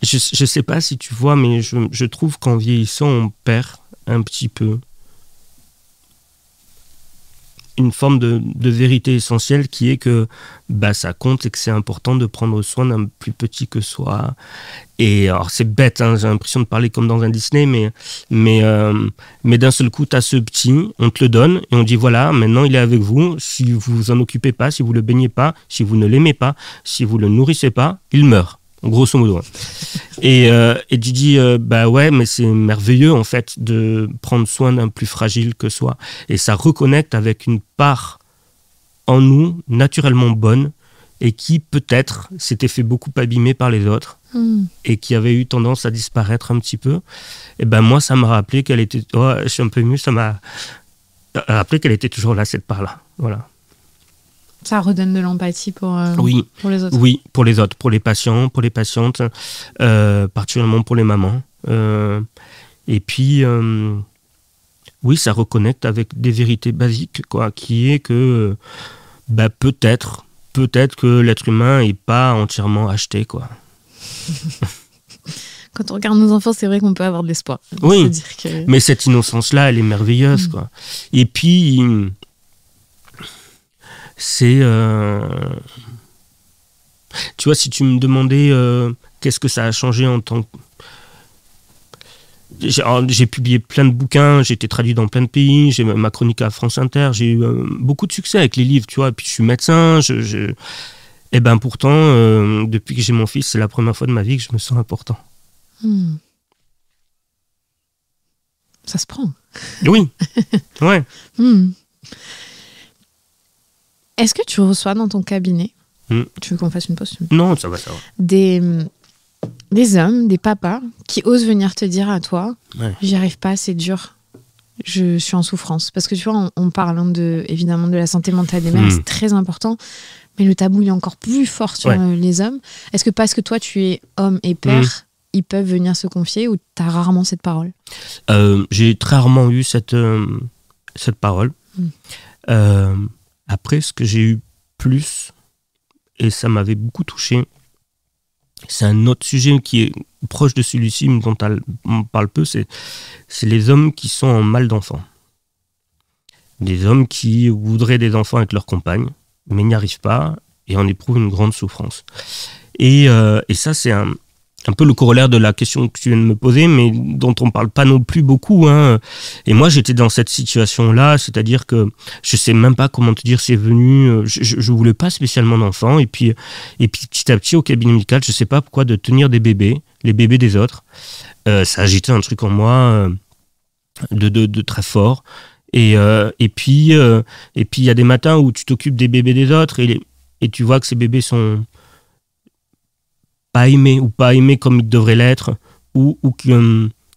Je sais pas si tu vois, mais je trouve qu'en vieillissant, on perd un petit peu une forme de vérité essentielle qui est que ça compte et que c'est important de prendre soin d'un plus petit que soi. Et alors c'est bête, hein, j'ai l'impression de parler comme dans un Disney, mais d'un seul coup, tu as ce petit, on te le donne et on dit voilà, maintenant il est avec vous, si vous vous en occupez pas, si vous le baignez pas, si vous ne l'aimez pas, si vous le nourrissez pas, il meurt. Grosso modo. Et tu dis, ouais, mais c'est merveilleux, en fait, de prendre soin d'un plus fragile que soi. Et ça reconnecte avec une part en nous, naturellement bonne, et qui, peut-être, s'était fait beaucoup abîmer par les autres, et qui avait eu tendance à disparaître un petit peu. Et moi, ça m'a rappelé qu'elle était... Oh, je suis un peu ému, ça m'a rappelé qu'elle était toujours là, cette part-là. Voilà. Ça redonne de l'empathie pour les autres. Oui, pour les autres, pour les patients, pour les patientes, particulièrement pour les mamans. Et puis, oui, ça reconnecte avec des vérités basiques, quoi, qui est que peut-être que l'être humain n'est pas entièrement acheté, quoi. Quand on regarde nos enfants, c'est vrai qu'on peut avoir de l'espoir. Oui, mais cette innocence-là, elle est merveilleuse, quoi. Et puis... c'est... Tu vois, si tu me demandais qu'est-ce que ça a changé en tant que... J'ai publié plein de bouquins, j'ai été traduit dans plein de pays, j'ai ma chronique à France Inter, j'ai eu beaucoup de succès avec les livres, tu vois, et puis je suis médecin, et pourtant, depuis que j'ai mon fils, c'est la première fois de ma vie que je me sens important. Ça se prend. Oui, ouais. Est-ce que tu reçois dans ton cabinet, tu veux qu'on fasse une pause ? Non, ça va. Des hommes, des papas qui osent venir te dire à toi, j'y arrive pas, c'est dur, je suis en souffrance. Parce que tu vois, on parle évidemment de la santé mentale des mères, c'est très important, mais le tabou il est encore plus fort sur les hommes. Est-ce que parce que toi tu es homme et père, ils peuvent venir se confier ou tu as rarement cette parole ? J'ai très rarement eu cette parole. Après, ce que j'ai eu plus, et ça m'avait beaucoup touché, c'est un autre sujet qui est proche de celui-ci, mais dont on parle peu, c'est les hommes qui sont en mal d'enfants. Des hommes qui voudraient des enfants avec leur compagne, mais n'y arrivent pas, et en éprouvent une grande souffrance. Et ça, c'est un peu le corollaire de la question que tu viens de me poser, mais dont on ne parle pas non plus beaucoup. Hein. Et moi, j'étais dans cette situation-là, c'est-à-dire que je ne sais même pas comment te dire, c'est venu, je ne voulais pas spécialement d'enfants, et puis petit à petit, au cabinet médical, je ne sais pas pourquoi, de tenir des bébés, les bébés des autres, ça agitait un truc en moi de très fort. Et puis, il y a des matins où tu t'occupes des bébés des autres, et tu vois que ces bébés sont... pas aimé comme il devrait l'être, ou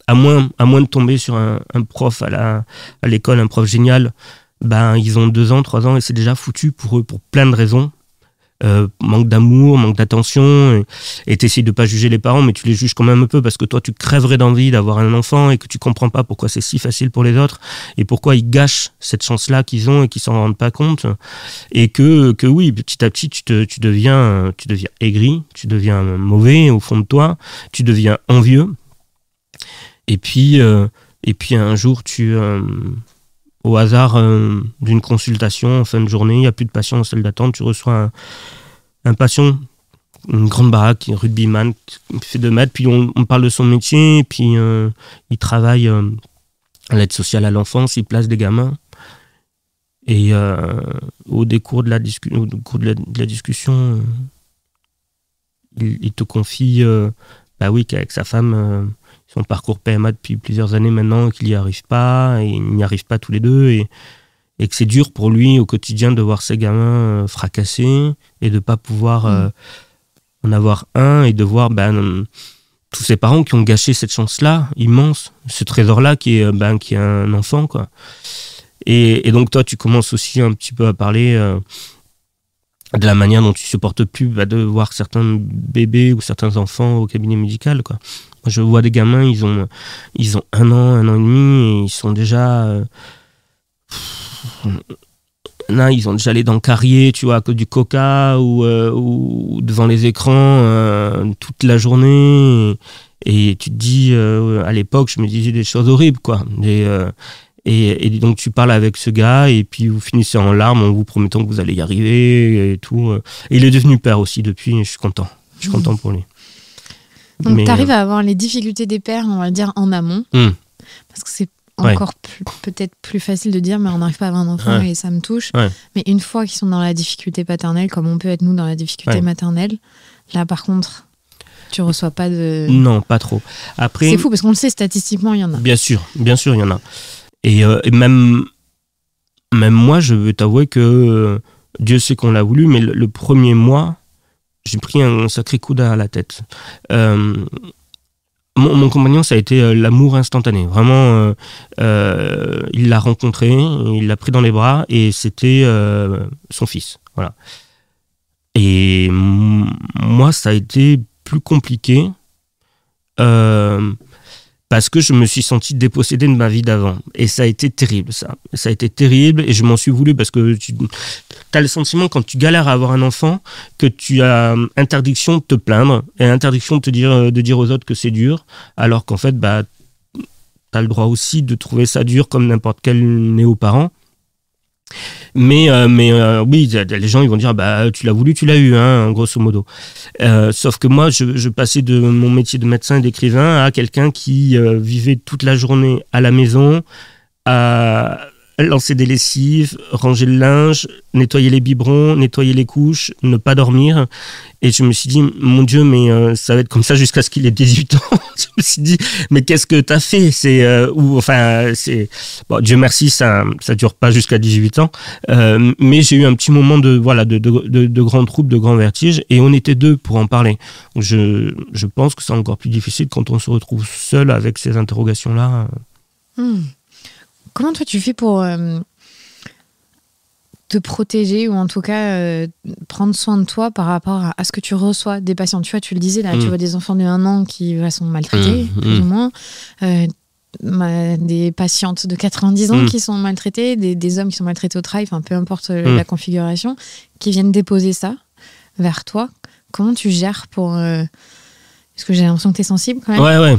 à moins de tomber sur un prof à l'école, un prof génial, ils ont 2 ans, 3 ans, et c'est déjà foutu pour eux, pour plein de raisons. manque d'amour, manque d'attention, et t'essayes de pas juger les parents, mais tu les juges quand même un peu parce que toi tu crèverais d'envie d'avoir un enfant et que tu comprends pas pourquoi c'est si facile pour les autres et pourquoi ils gâchent cette chance-là qu'ils ont et qu'ils s'en rendent pas compte, et que oui, petit à petit tu deviens aigri, tu deviens mauvais au fond de toi, tu deviens envieux, et puis un jour au hasard d'une consultation en fin de journée, il n'y a plus de patient en salle d'attente, tu reçois un patient, une grande baraque, un rugbyman, qui fait 2 mètres, puis on parle de son métier, et puis il travaille à l'aide sociale à l'enfance, il place des gamins. Et au cours de la discussion, il te confie qu'avec sa femme, son parcours PMA depuis plusieurs années maintenant, qu'il n'y arrive pas, et ils n'y arrivent pas tous les deux, et que c'est dur pour lui au quotidien de voir ses gamins fracassés et de ne pas pouvoir en avoir un, et de voir tous ces parents qui ont gâché cette chance-là immense, ce trésor-là qui est un enfant, quoi. Et donc toi, tu commences aussi un petit peu à parler de la manière dont tu supportes plus de voir certains bébés ou certains enfants au cabinet médical, quoi. Moi, je vois des gamins, ils ont 1 an et demi, et ils sont déjà... Là, ils ont déjà les dents carriées, tu vois, à cause du coca ou devant les écrans toute la journée. Et tu te dis, à l'époque, je me disais des choses horribles, quoi. Et donc, tu parles avec ce gars, et puis vous finissez en larmes en vous promettant que vous allez y arriver et tout. Et il est devenu père aussi depuis, et je suis content. Je suis content pour lui. Donc, tu arrives à avoir les difficultés des pères, on va dire, en amont. Parce que c'est encore peut-être plus facile de dire, mais on n'arrive pas à avoir un enfant et ça me touche. Mais une fois qu'ils sont dans la difficulté paternelle, comme on peut être nous dans la difficulté maternelle, là, par contre, tu reçois pas de... Non, pas trop. Après, c'est fou, parce qu'on le sait, statistiquement, il y en a. Bien sûr, il y en a. Et même moi, je veux t'avouer que Dieu sait qu'on l'a voulu, mais le premier mois, j'ai pris un sacré coup à la tête. Mon compagnon, ça a été l'amour instantané. Vraiment, il l'a rencontré, il l'a pris dans les bras, et c'était son fils. Voilà. Et moi, ça a été plus compliqué parce que je me suis senti dépossédé de ma vie d'avant. Et ça a été terrible, ça. Ça a été terrible, et je m'en suis voulu, parce que tu as le sentiment, quand tu galères à avoir un enfant, que tu as interdiction de te plaindre et interdiction de dire aux autres que c'est dur, alors qu'en fait, tu as le droit aussi de trouver ça dur comme n'importe quel néo-parent. Mais oui, les gens ils vont dire tu l'as voulu, tu l'as eu, hein, grosso modo. Sauf que moi, je passais de mon métier de médecin et d'écrivain à quelqu'un qui vivait toute la journée à la maison, à lancer des lessives, ranger le linge, nettoyer les biberons, nettoyer les couches, ne pas dormir. Et je me suis dit, mon Dieu, mais ça va être comme ça jusqu'à ce qu'il ait 18 ans. Je me suis dit, mais qu'est-ce que t'as fait? Bon, Dieu merci, ça dure pas jusqu'à 18 ans. Mais j'ai eu un petit moment de grand trouble, de grand vertige, et on était 2 pour en parler. Donc je pense que c'est encore plus difficile quand on se retrouve seul avec ces interrogations-là. Comment toi tu fais pour te protéger, ou en tout cas prendre soin de toi par rapport à ce que tu reçois des patients? Tu vois, tu le disais là, tu vois des enfants de 1 an qui sont maltraités, plus ou moins, des patientes de 90 ans qui sont maltraitées, des hommes qui sont maltraités au travail, enfin peu importe la configuration, qui viennent déposer ça vers toi. Comment tu gères pour... Est-ce que j'ai l'impression que tu es sensible quand même? Ouais.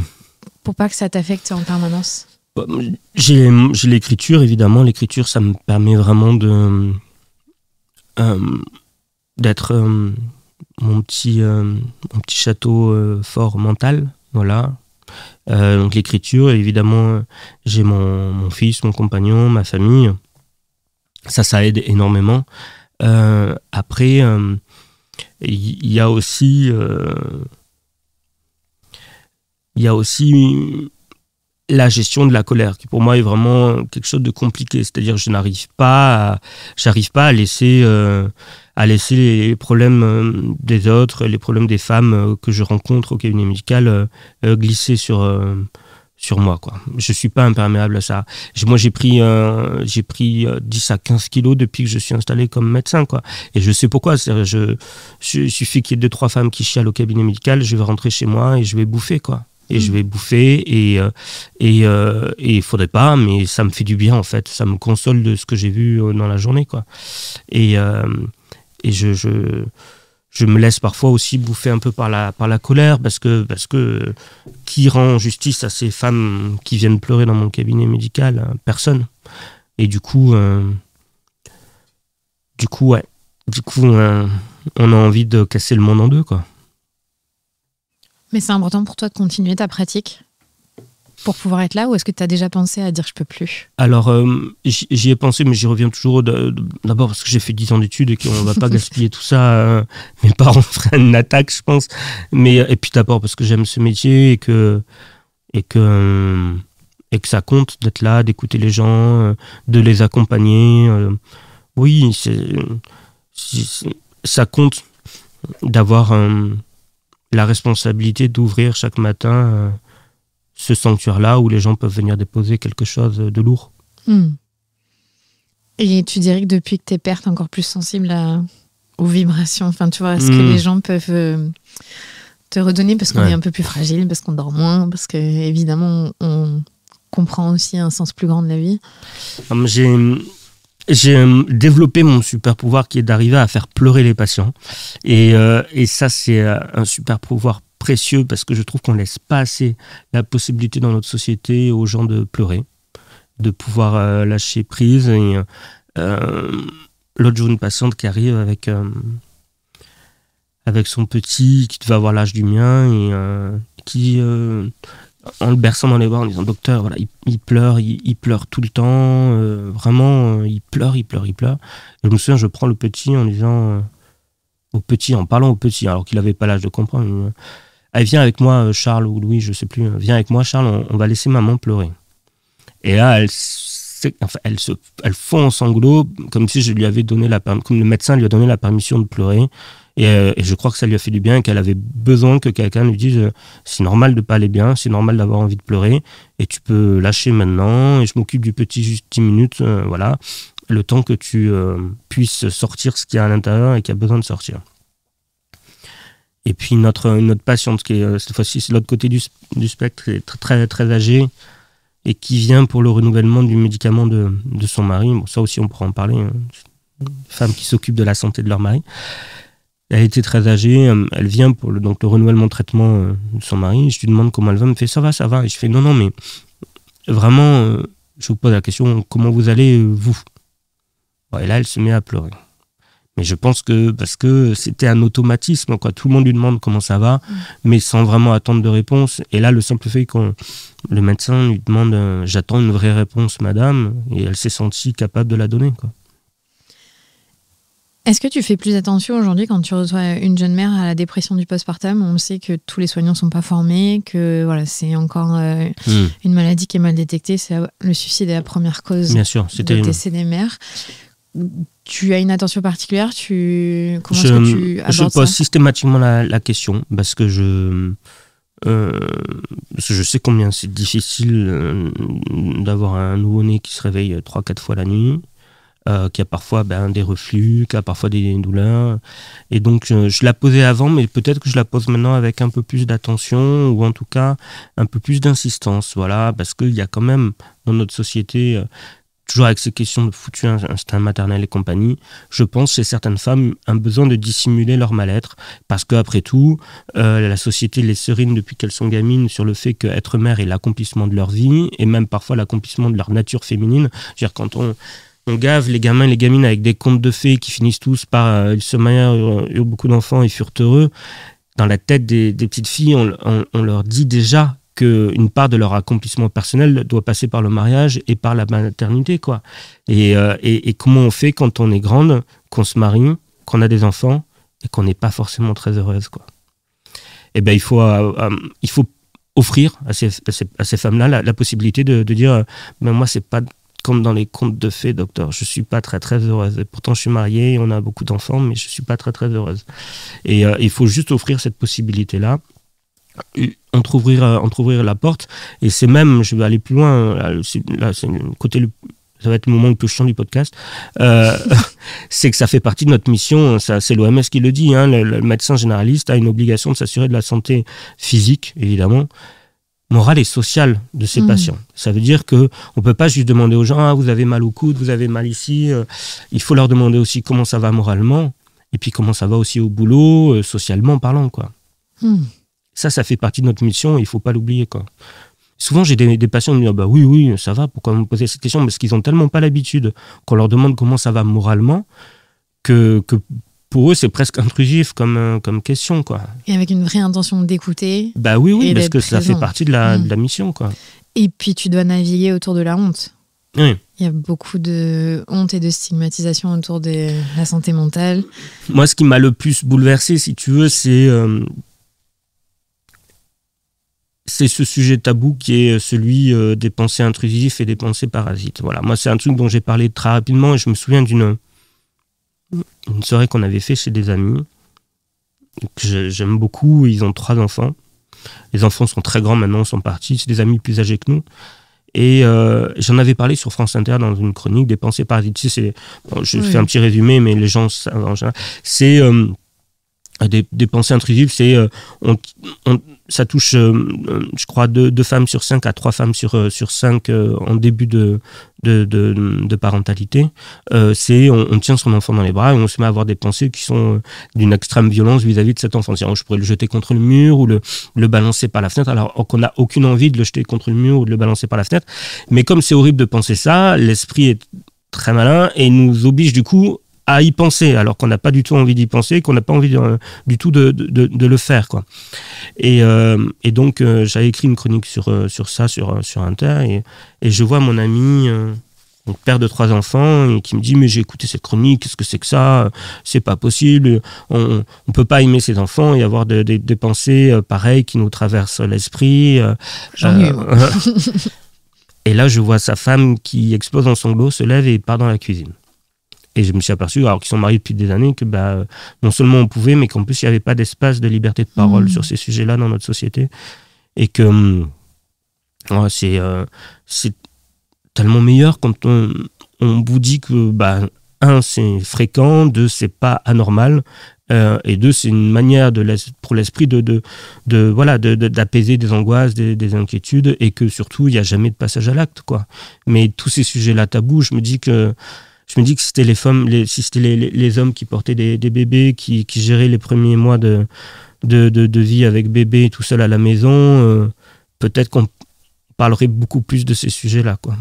Pour pas que ça t'affecte en permanence? J'ai l'écriture, évidemment. L'écriture, ça me permet vraiment d'être mon petit château fort mental. Voilà. Donc l'écriture, évidemment, j'ai mon fils, mon compagnon, ma famille. Ça aide énormément. Après, il y a aussi la gestion de la colère, qui pour moi est vraiment quelque chose de compliqué. C'est-à-dire, j'arrive pas à laisser les problèmes des autres, les problèmes des femmes que je rencontre au cabinet médical glisser sur sur moi, quoi. Je suis pas imperméable à ça. Moi, j'ai pris 10 à 15 kilos depuis que je suis installé comme médecin, quoi. Et je sais pourquoi. Il suffit qu'il y ait 2-3 femmes qui chialent au cabinet médical, je vais rentrer chez moi et je vais bouffer, quoi. Et je vais bouffer et il faudrait pas, mais ça me fait du bien, en fait. Ça me console de ce que j'ai vu dans la journée, quoi. Et je me laisse parfois aussi bouffer un peu par la colère parce que qui rend justice à ces femmes qui viennent pleurer dans mon cabinet médical? Personne. Et du coup, ouais. On a envie de casser le monde en deux, quoi. Mais c'est important pour toi de continuer ta pratique pour pouvoir être là, ou est-ce que tu as déjà pensé à dire je peux plus? Alors, j'y ai pensé, mais j'y reviens toujours d'abord parce que j'ai fait 10 ans d'études et qu'on ne va pas gaspiller tout ça. Mes parents feraient une attaque, je pense. Et puis d'abord parce que j'aime ce métier et que ça compte d'être là, d'écouter les gens, de les accompagner. Oui, ça compte d'avoir la responsabilité d'ouvrir chaque matin ce sanctuaire-là où les gens peuvent venir déposer quelque chose de lourd. Et tu dirais que depuis que t'es père, t'es encore plus sensible aux vibrations. Enfin, tu vois, est-ce que les gens peuvent te redonner parce qu'on est un peu plus fragile, parce qu'on dort moins, parce qu'évidemment, on comprend aussi un sens plus grand de la vie? J'ai développé mon super pouvoir qui est d'arriver à faire pleurer les patients. Et ça, c'est un super pouvoir précieux parce que je trouve qu'on ne laisse pas assez la possibilité dans notre société aux gens de pleurer, de pouvoir lâcher prise. Et l'autre jour, une patiente qui arrive avec son petit qui devait avoir l'âge du mien et qui... en le berçant dans les bras en disant docteur, voilà, il pleure tout le temps, vraiment, il pleure. Et je me souviens, je prends le petit en disant en parlant au petit, alors qu'il n'avait pas l'âge de comprendre. Elle vient avec moi, Charles ou Louis, je sais plus, viens avec moi, Charles, on va laisser maman pleurer. Et là, elle fond en sanglots, comme si je lui avais donné comme le médecin lui a donné la permission de pleurer. Et je crois que ça lui a fait du bien, qu'elle avait besoin que quelqu'un lui dise c'est normal de pas aller bien, c'est normal d'avoir envie de pleurer, et tu peux lâcher maintenant, et je m'occupe du petit juste 10 minutes, voilà, le temps que tu puisses sortir ce qu'il y a à l'intérieur et qui a besoin de sortir. Et puis notre patiente, qui est cette fois-ci c'est l'autre côté du spectre, qui est très, très âgée, et qui vient pour le renouvellement du médicament de son mari. Bon, ça aussi on pourra en parler, une femme qui s'occupe de la santé de leur mari. Elle était très âgée, elle vient pour le renouvellement de traitement de son mari. Je lui demande comment elle va, elle me fait ça va. Et je fais non, mais vraiment, je vous pose la question, comment vous allez, vous? Et là, elle se met à pleurer. Mais je pense que parce que c'était un automatisme, quoi. Tout le monde lui demande comment ça va, mais sans vraiment attendre de réponse. Et là, le simple fait que le médecin lui demande j'attends une vraie réponse, madame, et elle s'est sentie capable de la donner, quoi. Est-ce que tu fais plus attention aujourd'hui quand tu reçois une jeune mère à la dépression du postpartum? On sait que tous les soignants ne sont pas formés, que voilà, c'est encore une maladie qui est mal détectée. Le suicide est la première cause de décès des mères. Tu as une attention particulière? Comment est-ce que tu abordes ça? Je pose systématiquement la question parce que je sais combien c'est difficile d'avoir un nouveau-né qui se réveille 3-4 fois la nuit. Qui a parfois des reflux, qui a parfois des douleurs. Et donc, je la posais avant, mais peut-être que je la pose maintenant avec un peu plus d'attention ou en tout cas un peu plus d'insistance. Voilà, parce qu'il y a quand même dans notre société, toujours avec ces questions de foutu instinct maternel et compagnie, je pense chez certaines femmes un besoin de dissimuler leur mal-être parce qu'après tout, la société les serine depuis qu'elles sont gamines sur le fait qu'être mère est l'accomplissement de leur vie et même parfois l'accomplissement de leur nature féminine. Je veux dire, quand on gave les gamins et les gamines avec des contes de fées qui finissent tous par ils se marièrent, eurent beaucoup d'enfants et furent heureux. Dans la tête des petites filles, on leur dit déjà qu'une part de leur accomplissement personnel doit passer par le mariage et par la maternité, quoi. Et comment on fait quand on est grande, qu'on se marie, qu'on a des enfants et qu'on n'est pas forcément très heureuse, quoi. Eh bien, il faut offrir à ces femmes-là la possibilité de dire mais moi, c'est pas comme dans les contes de fées, docteur, je suis pas très très heureuse. Et pourtant, je suis mariée, on a beaucoup d'enfants, mais je suis pas très très heureuse. Et il faut juste offrir cette possibilité-là entrouvrir la porte. Et c'est même, je vais aller plus loin, là c'est le côté, ça va être le moment le plus chiant du podcast, c'est que ça fait partie de notre mission, c'est l'OMS qui le dit, hein, le médecin généraliste a une obligation de s'assurer de la santé physique, évidemment, morale et sociale de ses patients. Ça veut dire qu'on ne peut pas juste demander aux gens, ah, vous avez mal au coude, vous avez mal ici, il faut leur demander aussi comment ça va moralement, et puis comment ça va aussi au boulot, socialement parlant, quoi. Ça fait partie de notre mission, il ne faut pas l'oublier, quoi. Souvent, j'ai des patients qui me disent, bah oui, ça va, pourquoi vous me posez cette question? Parce qu'ils n'ont tellement pas l'habitude qu'on leur demande comment ça va moralement que pour eux, c'est presque intrusif comme question, quoi. Et avec une vraie intention d'écouter. Bah oui, parce que ça fait partie de la mission, quoi. Et puis, tu dois naviguer autour de la honte. Oui. Il y a beaucoup de honte et de stigmatisation autour de la santé mentale. Moi, ce qui m'a le plus bouleversé, si tu veux, c'est ce sujet tabou qui est celui des pensées intrusives et des pensées parasites. Voilà. Moi, c'est un truc dont j'ai parlé très rapidement et je me souviens d'une soirée qu'on avait fait chez des amis que j'aime beaucoup. Ils ont 3 enfants. Les enfants sont très grands maintenant, sont partis. C'est des amis plus âgés que nous. Et j'en avais parlé sur France Inter dans une chronique des pensées parasites. Tu sais, je fais un petit résumé, mais les gens, c'est des pensées intrusives. C'est ça touche, je crois, 2 femmes sur 5 à 3 femmes sur 5 en début de parentalité. C'est on tient son enfant dans les bras et on se met à avoir des pensées qui sont d'une extrême violence vis-à-vis de cet enfant. C'est-à-dire, je pourrais le jeter contre le mur ou le balancer par la fenêtre, alors qu'on n'a aucune envie de le jeter contre le mur ou de le balancer par la fenêtre. Mais comme c'est horrible de penser ça, l'esprit est très malin et nous oblige du coup à y penser, alors qu'on n'a pas du tout envie d'y penser, qu'on n'a pas envie du tout de le faire, quoi. Et donc, j'avais écrit une chronique sur ça, sur Inter, et je vois mon ami, père de 3 enfants, et qui me dit, mais j'ai écouté cette chronique, qu'est-ce que c'est que ça? C'est pas possible, on peut pas aimer ses enfants et avoir des pensées pareilles qui nous traversent l'esprit. J'en ai eu, moi. Et là, je vois sa femme qui explose en sanglots, se lève et part dans la cuisine. Et je me suis aperçu, alors qu'ils sont mariés depuis des années, que non seulement on pouvait, mais qu'en plus, il n'y avait pas d'espace de liberté de parole sur ces sujets-là dans notre société. Et que c'est tellement meilleur quand on vous dit que, 1, c'est fréquent, 2, c'est pas anormal, et 2, c'est une manière pour l'esprit d'apaiser des angoisses, des inquiétudes, et que surtout, il n'y a jamais de passage à l'acte, quoi. Mais tous ces sujets-là tabous, je me dis que c'était les femmes, si c'était les hommes qui portaient des bébés, qui géraient les premiers mois de vie avec bébé tout seul à la maison, peut-être qu'on parlerait beaucoup plus de ces sujets-là, quoi.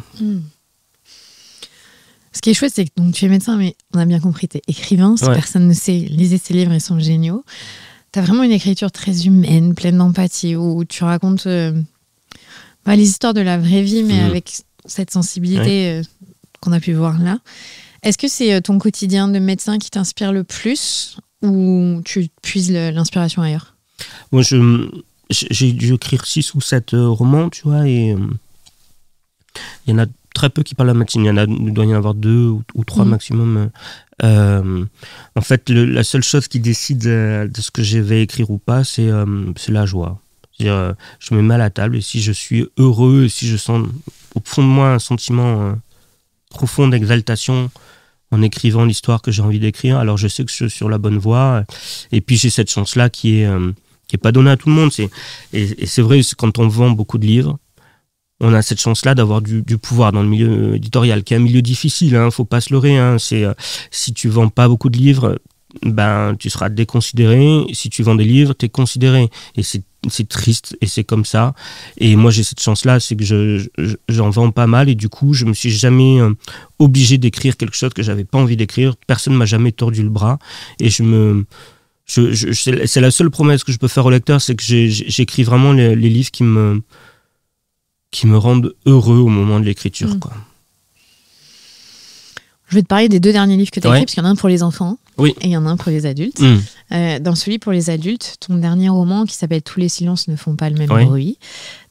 Ce qui est chouette, c'est que donc, tu es médecin, mais on a bien compris, tu es écrivain. Si personne ne sait, lisez ces livres, ils sont géniaux. Tu as vraiment une écriture très humaine, pleine d'empathie, où tu racontes les histoires de la vraie vie, mais avec cette sensibilité qu'on a pu voir là. Est-ce que c'est ton quotidien de médecin qui t'inspire le plus ou tu puises l'inspiration ailleurs? Moi, j'ai dû écrire 6 ou 7 romans, tu vois, et il y en a très peu qui parlent la médecine. Il doit y en avoir 2 ou 3 maximum. En fait, la seule chose qui décide de ce que je vais écrire ou pas, c'est la joie. C'est-à-dire, je me mets à la table et si je suis heureux, et si je sens au fond de moi un sentiment profond d'exaltation en écrivant l'histoire que j'ai envie d'écrire, alors je sais que je suis sur la bonne voie. Et puis j'ai cette chance-là qui est pas donnée à tout le monde. Et c'est vrai, quand on vend beaucoup de livres, on a cette chance-là d'avoir du pouvoir dans le milieu éditorial, qui est un milieu difficile, hein, faut pas se leurrer. Hein, si tu vends pas beaucoup de livres, tu seras déconsidéré. Si tu vends des livres, tu es considéré. Et c'est triste et c'est comme ça. Et moi, j'ai cette chance-là, c'est que j'en vends pas mal et du coup, je me suis jamais obligé d'écrire quelque chose que j'avais pas envie d'écrire. Personne m'a jamais tordu le bras. Et c'est la seule promesse que je peux faire au lecteur, c'est que j'écris vraiment les livres qui me rendent heureux au moment de l'écriture, quoi. Je vais te parler des 2 derniers livres que tu as écrits, parce qu'il y en a un pour les enfants et il y en a un pour les adultes. Dans celui pour les adultes, ton dernier roman qui s'appelle « Tous les silences ne font pas le même bruit »,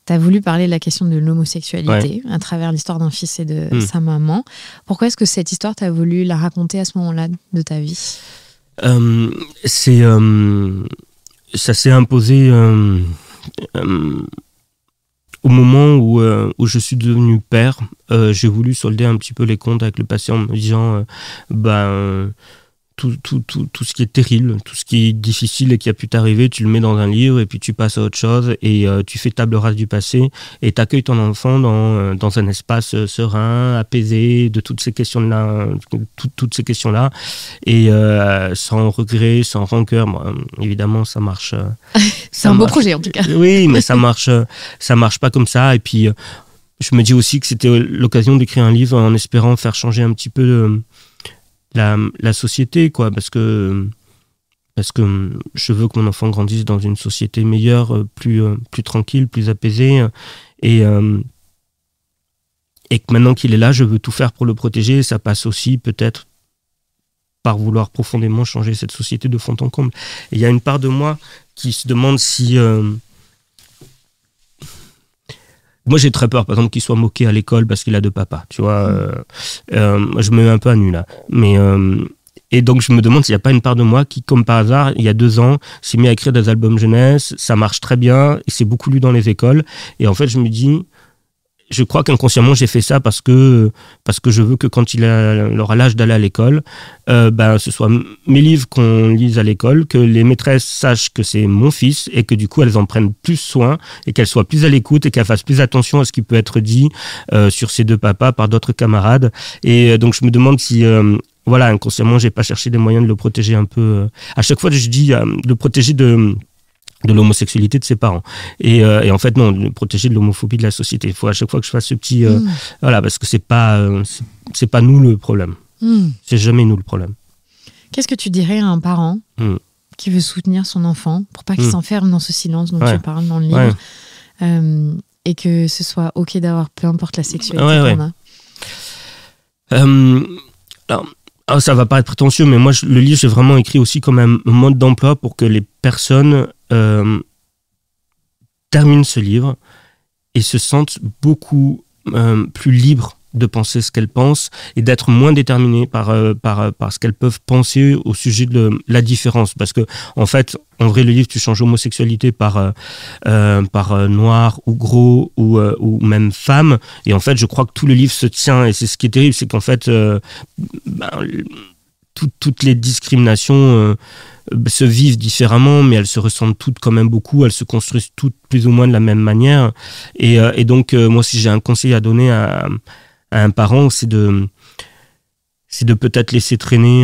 tu as voulu parler de la question de l'homosexualité à travers l'histoire d'un fils et de sa maman. Pourquoi est-ce que cette histoire, tu as voulu la raconter à ce moment-là de ta vie? Ça s'est imposé au moment où je suis devenu père, j'ai voulu solder un petit peu les comptes avec le passé en me disant tout ce qui est terrible, tout ce qui est difficile et qui a pu t'arriver, tu le mets dans un livre et puis tu passes à autre chose et tu fais table rase du passé et tu accueilles ton enfant dans un espace serein, apaisé de toutes ces questions-là, et sans regret, sans rancœur. Bon, évidemment, ça marche. C'est un beau projet en tout cas. Oui, mais ça marche pas comme ça. Et puis, je me dis aussi que c'était l'occasion d'écrire un livre en espérant faire changer un petit peu la société, quoi, parce que je veux que mon enfant grandisse dans une société meilleure, plus tranquille, plus apaisée, et que maintenant qu'il est là, je veux tout faire pour le protéger. Ça passe aussi peut-être par vouloir profondément changer cette société de fond en comble. Et il y a une part de moi qui se demande si... Moi, j'ai très peur, par exemple, qu'il soit moqué à l'école parce qu'il a 2 papas. Tu vois, je me mets un peu à nu là. Mais, et donc, je me demande s'il n'y a pas une part de moi qui, comme par hasard, il y a 2 ans, s'est mis à écrire des albums jeunesse. Ça marche très bien. Et c'est beaucoup lu dans les écoles. Et en fait, je me dis... Je crois qu'inconsciemment, j'ai fait ça parce que je veux que quand il aura l'âge d'aller à l'école, ce soit mes livres qu'on lise à l'école, que les maîtresses sachent que c'est mon fils et que du coup, elles en prennent plus soin et qu'elles soient plus à l'écoute et qu'elles fassent plus attention à ce qui peut être dit sur ces 2 papas par d'autres camarades. Et donc, je me demande si... inconsciemment, j'ai pas cherché des moyens de le protéger un peu. À chaque fois, je dis de le protéger de l'homosexualité de ses parents. Et en fait, non, de le protéger de l'homophobie de la société. Il faut à chaque fois que je fasse ce petit... parce que c'est pas nous le problème. C'est jamais nous le problème. Qu'est-ce que tu dirais à un parent qui veut soutenir son enfant pour pas qu'il s'enferme dans ce silence dont tu parles dans le livre et que ce soit OK d'avoir peu importe la sexualité qu'on a? Alors, ça va pas être prétentieux, mais moi, le livre, j'ai vraiment écrit aussi comme un mode d'emploi pour que les personnes terminent ce livre et se sentent beaucoup plus libres de penser ce qu'elles pensent et d'être moins déterminées par ce qu'elles peuvent penser au sujet de la différence. Parce que, en fait, en vrai, le livre, tu changes homosexualité par noir ou gros ou même femme. Et en fait, je crois que tout le livre se tient. Et c'est ce qui est terrible, c'est qu'en fait, toutes les discriminations se vivent différemment, mais elles se ressemblent toutes quand même beaucoup. Elles se construisent toutes plus ou moins de la même manière. Et donc, moi, si j'ai un conseil à donner à un parent, c'est de peut-être laisser traîner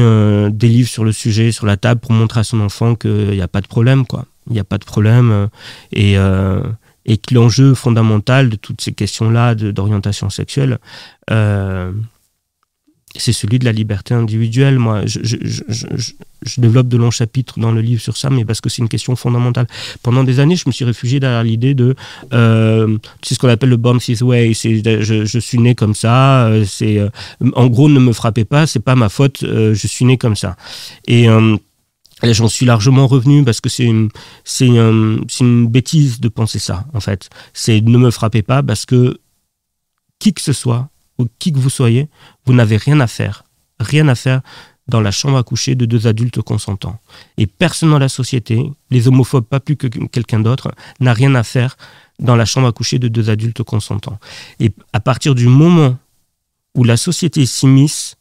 des livres sur le sujet, sur la table, pour montrer à son enfant qu'il n'y a pas de problème, quoi. Il n'y a pas de problème. Et que l'enjeu fondamental de toutes ces questions-là d'orientation sexuelle, c'est celui de la liberté individuelle. Moi, je développe de longs chapitres dans le livre sur ça, mais parce que c'est une question fondamentale. Pendant des années, je me suis réfugié derrière l'idée de... c'est ce qu'on appelle le born this way. Je suis né comme ça. En gros, ne me frappez pas, c'est pas ma faute. Je suis né comme ça. Et j'en suis largement revenu parce que c'est une bêtise de penser ça, en fait. C'est ne me frappez pas parce que qui que ce soit, ou qui que vous soyez, vous n'avez rien à faire dans la chambre à coucher de 2 adultes consentants. Et personne dans la société, les homophobes pas plus que quelqu'un d'autre, n'a rien à faire dans la chambre à coucher de 2 adultes consentants. Et à partir du moment où la société s'immisce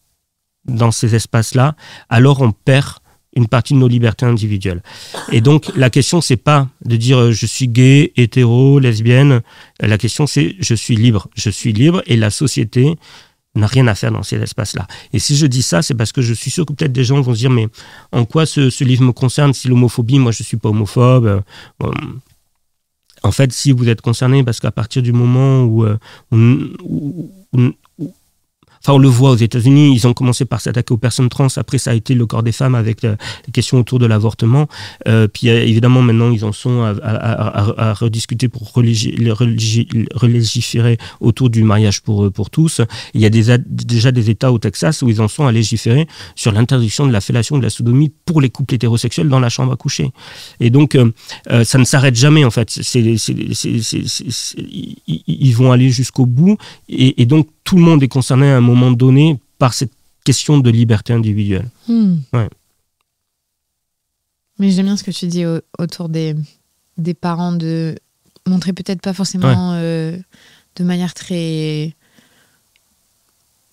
dans ces espaces-là, alors on perd une partie de nos libertés individuelles. Et donc, la question, c'est pas de dire je suis gay, hétéro, lesbienne. La question, c'est je suis libre. Je suis libre et la société n'a rien à faire dans ces espaces-là. Et si je dis ça, c'est parce que je suis sûr que peut-être des gens vont se dire mais en quoi ce livre me concerne? Si l'homophobie, moi, je suis pas homophobe. En fait, si vous êtes concerné, parce qu'à partir du moment où enfin, on le voit aux États-Unis, ils ont commencé par s'attaquer aux personnes trans. Après, ça a été le corps des femmes avec les questions autour de l'avortement. Puis évidemment, maintenant, ils en sont à rediscuter pour relégiférer autour du mariage pour tous. Il y a déjà des États au Texas où ils en sont à légiférer sur l'interdiction de la fellation et de la sodomie pour les couples hétérosexuels dans la chambre à coucher. Et donc, ça ne s'arrête jamais, en fait. Ils vont aller jusqu'au bout. Et donc, tout le monde est concerné à un moment donné par cette question de liberté individuelle. Ouais. Mais j'aime bien ce que tu dis autour des parents, de montrer peut-être pas forcément de manière très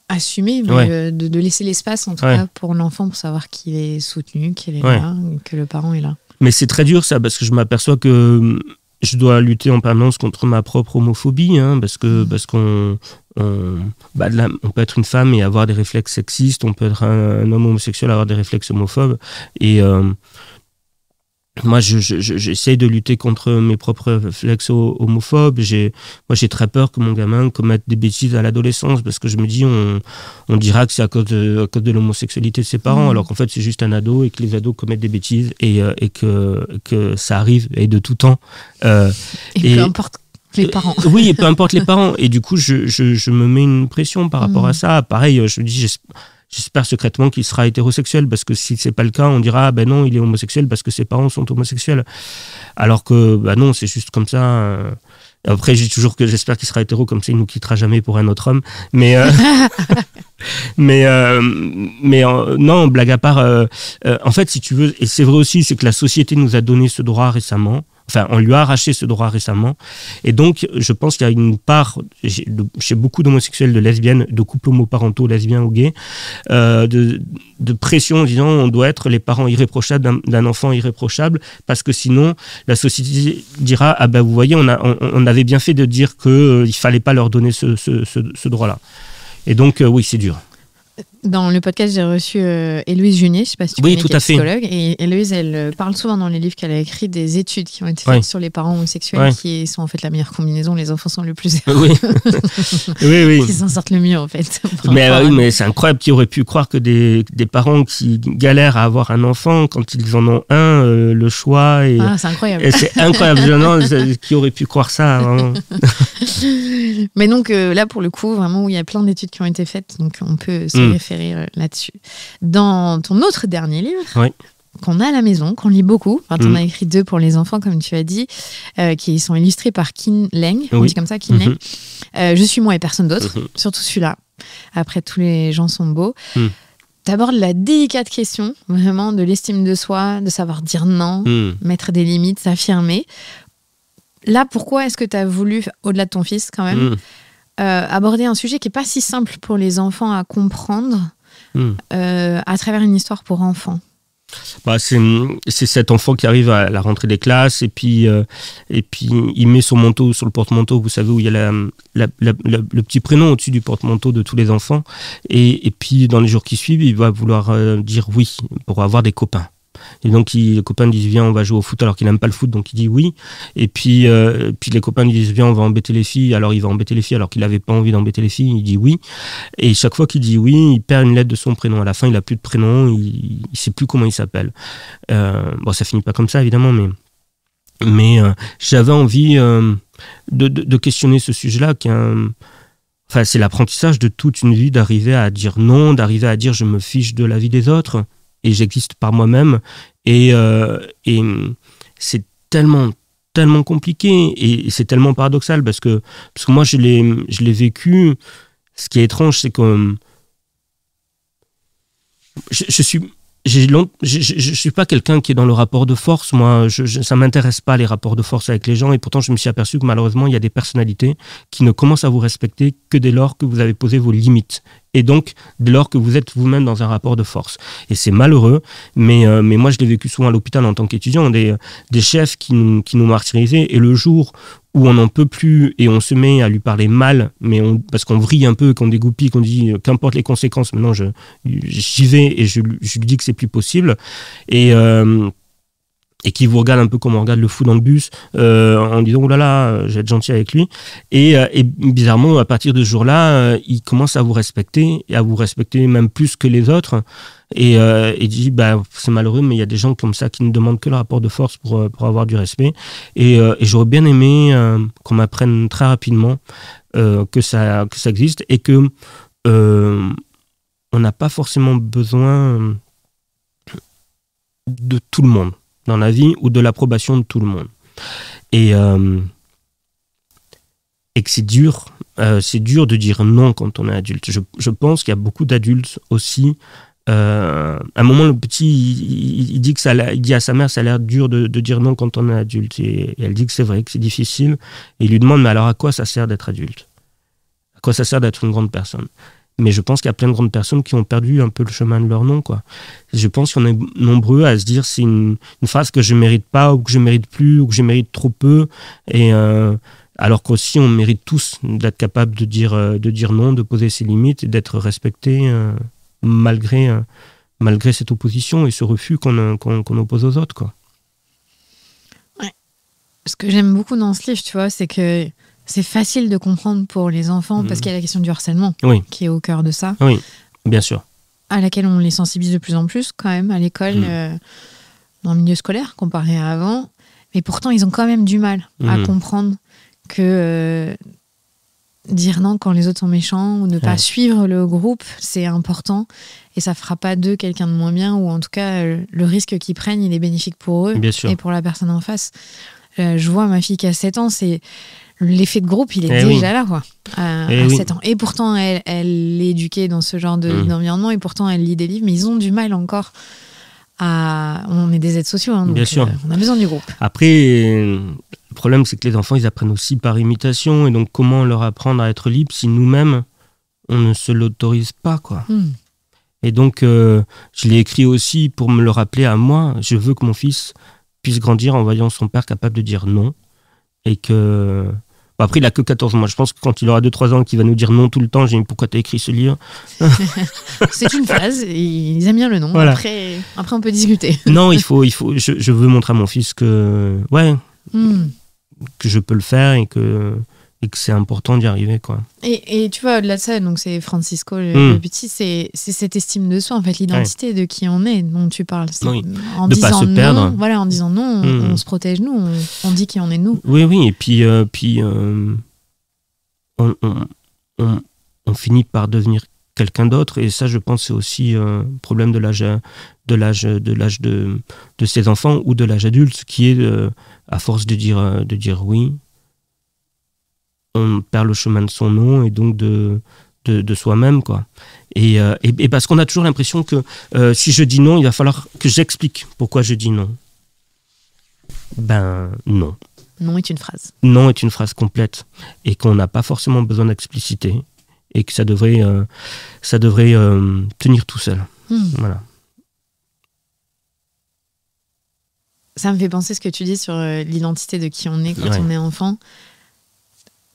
assumée, mais de laisser l'espace en tout cas pour l'enfant, pour savoir qu'il est soutenu, qu'il est là, que le parent est là. Mais c'est très dur ça, parce que je m'aperçois que je dois lutter en permanence contre ma propre homophobie, parce qu'on peut être une femme et avoir des réflexes sexistes, on peut être un homme homosexuel et avoir des réflexes homophobes. Et moi, j'essaye de lutter contre mes propres réflexes homophobes. Moi, j'ai très peur que mon gamin commette des bêtises à l'adolescence, parce que je me dis, on dira que c'est à cause de l'homosexualité de ses parents, alors qu'en fait, c'est juste un ado et que les ados commettent des bêtises et que ça arrive, et de tout temps. Et peu importe les parents. Oui, et peu importe les parents. Et du coup, je me mets une pression par rapport à ça. Pareil, je me dis, j'espère secrètement qu'il sera hétérosexuel, parce que si c'est pas le cas, on dira ben non, il est homosexuel parce que ses parents sont homosexuels. Alors que non, c'est juste comme ça. Après, je dis toujours que j'espère qu'il sera hétéro, comme ça il nous quittera jamais pour un autre homme. Mais non, blague à part. En fait, si tu veux, et c'est vrai aussi, c'est que la société nous a donné ce droit récemment. Enfin, on lui a arraché ce droit récemment. Et donc, je pense qu'il y a une part, chez beaucoup d'homosexuels, de lesbiennes, de couples homoparentaux, lesbiens ou gays, de pression en disant on doit être les parents irréprochables d'un enfant irréprochable, parce que sinon, la société dira ah ben vous voyez, on avait bien fait de dire qu'il ne fallait pas leur donner ce droit-là. Et donc, oui, c'est dur. Dans le podcast, j'ai reçu Héloïse Junier, je ne sais pas si tu connais, qui est psychologue. Et Héloïse, elle parle souvent dans les livres qu'elle a écrit des études qui ont été faites sur les parents homosexuels, qui sont en fait la meilleure combinaison. Les enfants sont le plus heureux. Oui. Qui s'en sortent le mieux, en fait. Mais c'est incroyable. Qui aurait pu croire que des parents qui galèrent à avoir un enfant, quand ils en ont un, le choix... c'est incroyable. Et c'est incroyable. Qui aurait pu croire ça, vraiment. Mais donc, là, pour le coup, vraiment, il y a plein d'études qui ont été faites, donc on peut se référer là-dessus. Dans ton autre dernier livre, qu'on a à la maison, qu'on lit beaucoup, enfin, tu en as écrit 2 pour les enfants, comme tu as dit, qui sont illustrés par Kin Leng, on dit comme ça, Kin Leng. Je suis moi et personne d'autre, surtout celui-là. Après, tous les gens sont beaux. T'abordes la délicate question, vraiment, de l'estime de soi, de savoir dire non, mettre des limites, s'affirmer. Là, pourquoi est-ce que tu as voulu, au-delà de ton fils quand même, aborder un sujet qui n'est pas si simple pour les enfants à comprendre à travers une histoire pour enfants? C'est cet enfant qui arrive à la rentrée des classes et puis il met son manteau sur le porte-manteau, vous savez, où il y a le petit prénom au-dessus du porte-manteau de tous les enfants, et puis dans les jours qui suivent, il va vouloir dire oui pour avoir des copains. Et donc les copains disent viens on va jouer au foot, alors qu'il n'aime pas le foot, donc il dit oui. Et puis les copains disent viens on va embêter les filles, alors il va embêter les filles alors qu'il n'avait pas envie d'embêter les filles, il dit oui. Et chaque fois qu'il dit oui, il perd une lettre de son prénom. À la fin il n'a plus de prénom, il ne sait plus comment il s'appelle. Ça finit pas comme ça évidemment, mais j'avais envie de questionner ce sujet-là c'est l'apprentissage de toute une vie, d'arriver à dire non, d'arriver à dire je me fiche de la vie des autres et j'existe par moi-même, et c'est tellement compliqué et c'est tellement paradoxal parce que moi je l'ai vécu. Ce qui est étrange, c'est que je suis pas quelqu'un qui est dans le rapport de force. Moi, ça m'intéresse pas les rapports de force avec les gens, et pourtant je me suis aperçu que malheureusement il y a des personnalités qui ne commencent à vous respecter que dès lors que vous avez posé vos limites, et donc dès lors que vous êtes vous-même dans un rapport de force. Et c'est malheureux, mais moi je l'ai vécu souvent à l'hôpital en tant qu'étudiant, des chefs qui nous martyrisaient, et le jour où on n'en peut plus et on se met à lui parler mal, parce qu'on vrille un peu, qu'on dégoupille, qu'on dit qu'importe les conséquences, maintenant j'y vais et je lui dis que c'est plus possible, et qui vous regarde un peu comme on regarde le fou dans le bus, en disant oh là là, je vais être gentil avec lui, et bizarrement à partir de ce jour-là, il commence à vous respecter, et à vous respecter même plus que les autres, et dit c'est malheureux, mais il y a des gens comme ça qui ne demandent que le rapport de force pour avoir du respect, et j'aurais bien aimé qu'on m'apprenne très rapidement que ça existe, et que on n'a pas forcément besoin de tout le monde dans la vie, ou de l'approbation de tout le monde, et que c'est dur de dire non quand on est adulte. Je pense qu'il y a beaucoup d'adultes aussi à un moment, le petit, il dit il dit à sa mère, ça a l'air dur de dire non quand on est adulte. Et elle dit que c'est vrai, que c'est difficile. Et il lui demande, mais alors à quoi ça sert d'être adulte? À quoi ça sert d'être une grande personne? Mais je pense qu'il y a plein de grandes personnes qui ont perdu un peu le chemin de leur nom, quoi. Je pense qu'il y en a nombreux à se dire c'est une phrase que je mérite pas, ou que je mérite plus, ou que je mérite trop peu. Et alors qu'aussi on mérite tous d'être capable de dire non, de poser ses limites et d'être respecté malgré cette opposition et ce refus qu'on oppose aux autres, quoi. Ouais. Ce que j'aime beaucoup dans ce livre, tu vois, c'est que c'est facile de comprendre pour les enfants parce qu'il y a la question du harcèlement qui est au cœur de ça. Oui, bien sûr. À laquelle on les sensibilise de plus en plus quand même à l'école, dans le milieu scolaire, comparé à avant. Mais pourtant, ils ont quand même du mal à comprendre que dire non quand les autres sont méchants ou ne pas suivre le groupe, c'est important. Et ça fera pas d'eux quelqu'un de moins bien, ou en tout cas, le risque qu'ils prennent, il est bénéfique pour eux et pour la personne en face. Je vois ma fille qui a 7 ans, c'est... L'effet de groupe, il est déjà là, quoi, à 7 ans. Et pourtant, elle est éduquée dans ce genre d'environnement, et pourtant, elle lit des livres, mais ils ont du mal encore à... On est des êtres sociaux, hein, donc on a besoin du groupe. Après, le problème, c'est que les enfants, ils apprennent aussi par imitation, et donc comment leur apprendre à être libre si nous-mêmes, on ne se l'autorise pas, quoi. Et donc, je l'ai écrit aussi pour me le rappeler à moi. Je veux que mon fils puisse grandir en voyant son père capable de dire non, et que... Après, il a que 14 mois. Je pense que quand il aura 2-3 ans, qu'il va nous dire non tout le temps, j'ai dit pourquoi t'as écrit ce livre? C'est une phrase, ils aiment bien le nom. Voilà. Après, on peut discuter. Non, je veux montrer à mon fils que je peux le faire et que c'est important d'y arriver, quoi. Et tu vois, au-delà de ça, donc c'est Francisco le petit, c'est cette estime de soi, en fait, l'identité de qui on est dont tu parles. En de disant pas se perdre. Non, voilà, en disant non, on se protège, nous, on dit qui on est, nous. Oui, et puis on finit par devenir quelqu'un d'autre, et ça, je pense, c'est aussi un problème de l'âge de ces enfants ou de l'âge adulte, qui est à force de dire oui, on perd le chemin de son nom et donc de soi-même, quoi. Et parce qu'on a toujours l'impression que si je dis non, il va falloir que j'explique pourquoi je dis non. Ben non. Non est une phrase. Non est une phrase complète, et qu'on n'a pas forcément besoin d'expliciter, et que ça devrait tenir tout seul. Voilà. Ça me fait penser ce que tu dis sur l'identité de qui on est quand on est enfant.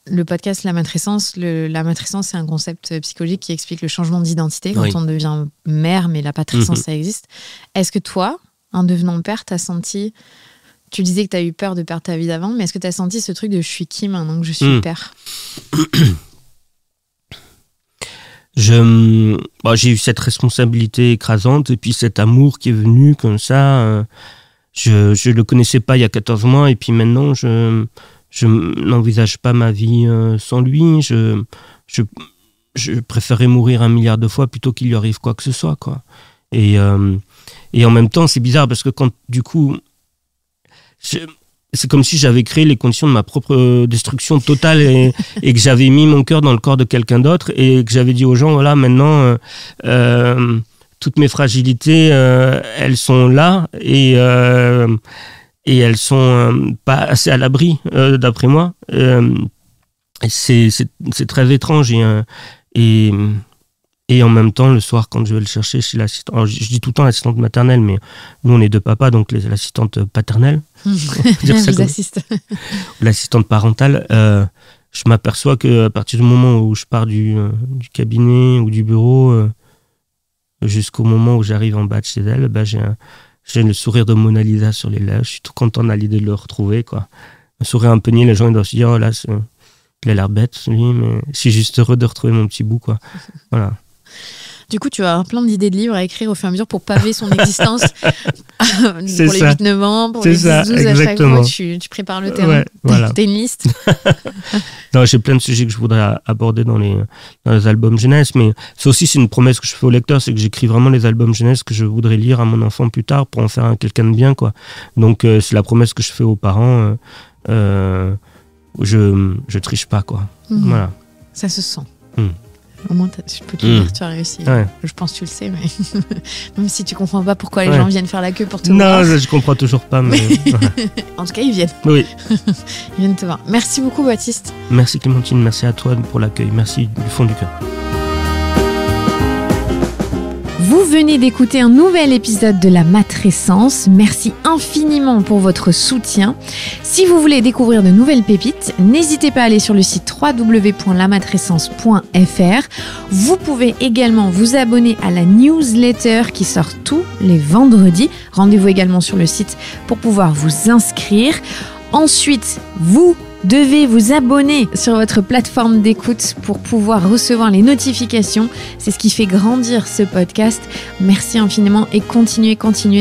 Le podcast La Matrescence, c'est un concept psychologique qui explique le changement d'identité quand on devient mère, mais la patrescence, ça existe. Est-ce que toi, en devenant père, t'as senti... Tu disais que t'as eu peur de perdre ta vie d'avant, mais est-ce que t'as senti ce truc de je suis qui maintenant que je suis père? J'ai eu cette responsabilité écrasante, et puis cet amour qui est venu comme ça. Je le connaissais pas il y a 14 mois, et puis maintenant, je n'envisage pas ma vie sans lui. Je préférerais mourir 1 milliard de fois plutôt qu'il lui arrive quoi que ce soit, quoi. Et en même temps, c'est bizarre parce que quand, du coup, c'est comme si j'avais créé les conditions de ma propre destruction totale, et que j'avais mis mon cœur dans le corps de quelqu'un d'autre, et que j'avais dit aux gens, voilà, maintenant, toutes mes fragilités, elles sont là, et elles sont pas assez à l'abri, d'après moi. C'est très étrange, et en même temps, le soir, quand je vais le chercher chez l'assistante... Alors, je dis tout le temps l'assistante maternelle, mais nous, on est 2 papas, donc l'assistante paternelle. L'assistante parentale. Je m'aperçois qu'à partir du moment où je pars du cabinet ou du bureau, jusqu'au moment où j'arrive en bas de chez elle, j'ai le sourire de Mona Lisa sur les lèvres. Je suis tout content à l'idée de le retrouver, quoi. Un sourire un peu niais, les gens ils doivent se dire, oh là, il a l'air bête, lui, mais je suis juste heureux de retrouver mon petit bout, quoi. Voilà. Du coup, tu vas avoir plein d'idées de livres à écrire au fur et à mesure pour paver son existence pour les 8-9 ans, pour les 10-12, à chaque fois, tu prépares le terrain. Ouais, voilà. T'as une liste? Non, j'ai plein de sujets que je voudrais aborder dans les albums jeunesse, mais c'est une promesse que je fais au lecteur, c'est que j'écris vraiment les albums jeunesse que je voudrais lire à mon enfant plus tard pour en faire quelqu'un de bien, quoi. Donc, c'est la promesse que je fais aux parents. Je triche pas, quoi. Voilà. Ça se sent. Au moins, je peux te le dire, tu as réussi. Ouais. Je pense que tu le sais, mais même si tu comprends pas pourquoi les gens viennent faire la queue pour te Non, voir. je comprends toujours pas, mais... En tout cas, ils viennent. Oui. Ils viennent te voir. Merci beaucoup, Baptiste. Merci Clémentine, merci à toi pour l'accueil. Merci du fond du cœur. Vous venez d'écouter un nouvel épisode de La Matrescence. Merci infiniment pour votre soutien. Si vous voulez découvrir de nouvelles pépites, n'hésitez pas à aller sur le site www.lamatrescence.fr. Vous pouvez également vous abonner à la newsletter qui sort tous les vendredis. Rendez-vous également sur le site pour pouvoir vous inscrire. Ensuite, vous devez vous abonner sur votre plateforme d'écoute pour pouvoir recevoir les notifications. C'est ce qui fait grandir ce podcast. Merci infiniment et continuez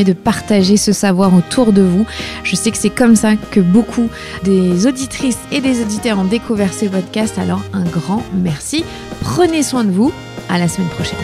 de partager ce savoir autour de vous. Je sais que c'est comme ça que beaucoup des auditrices et des auditeurs ont découvert ce podcast. Alors un grand merci. Prenez soin de vous. À la semaine prochaine.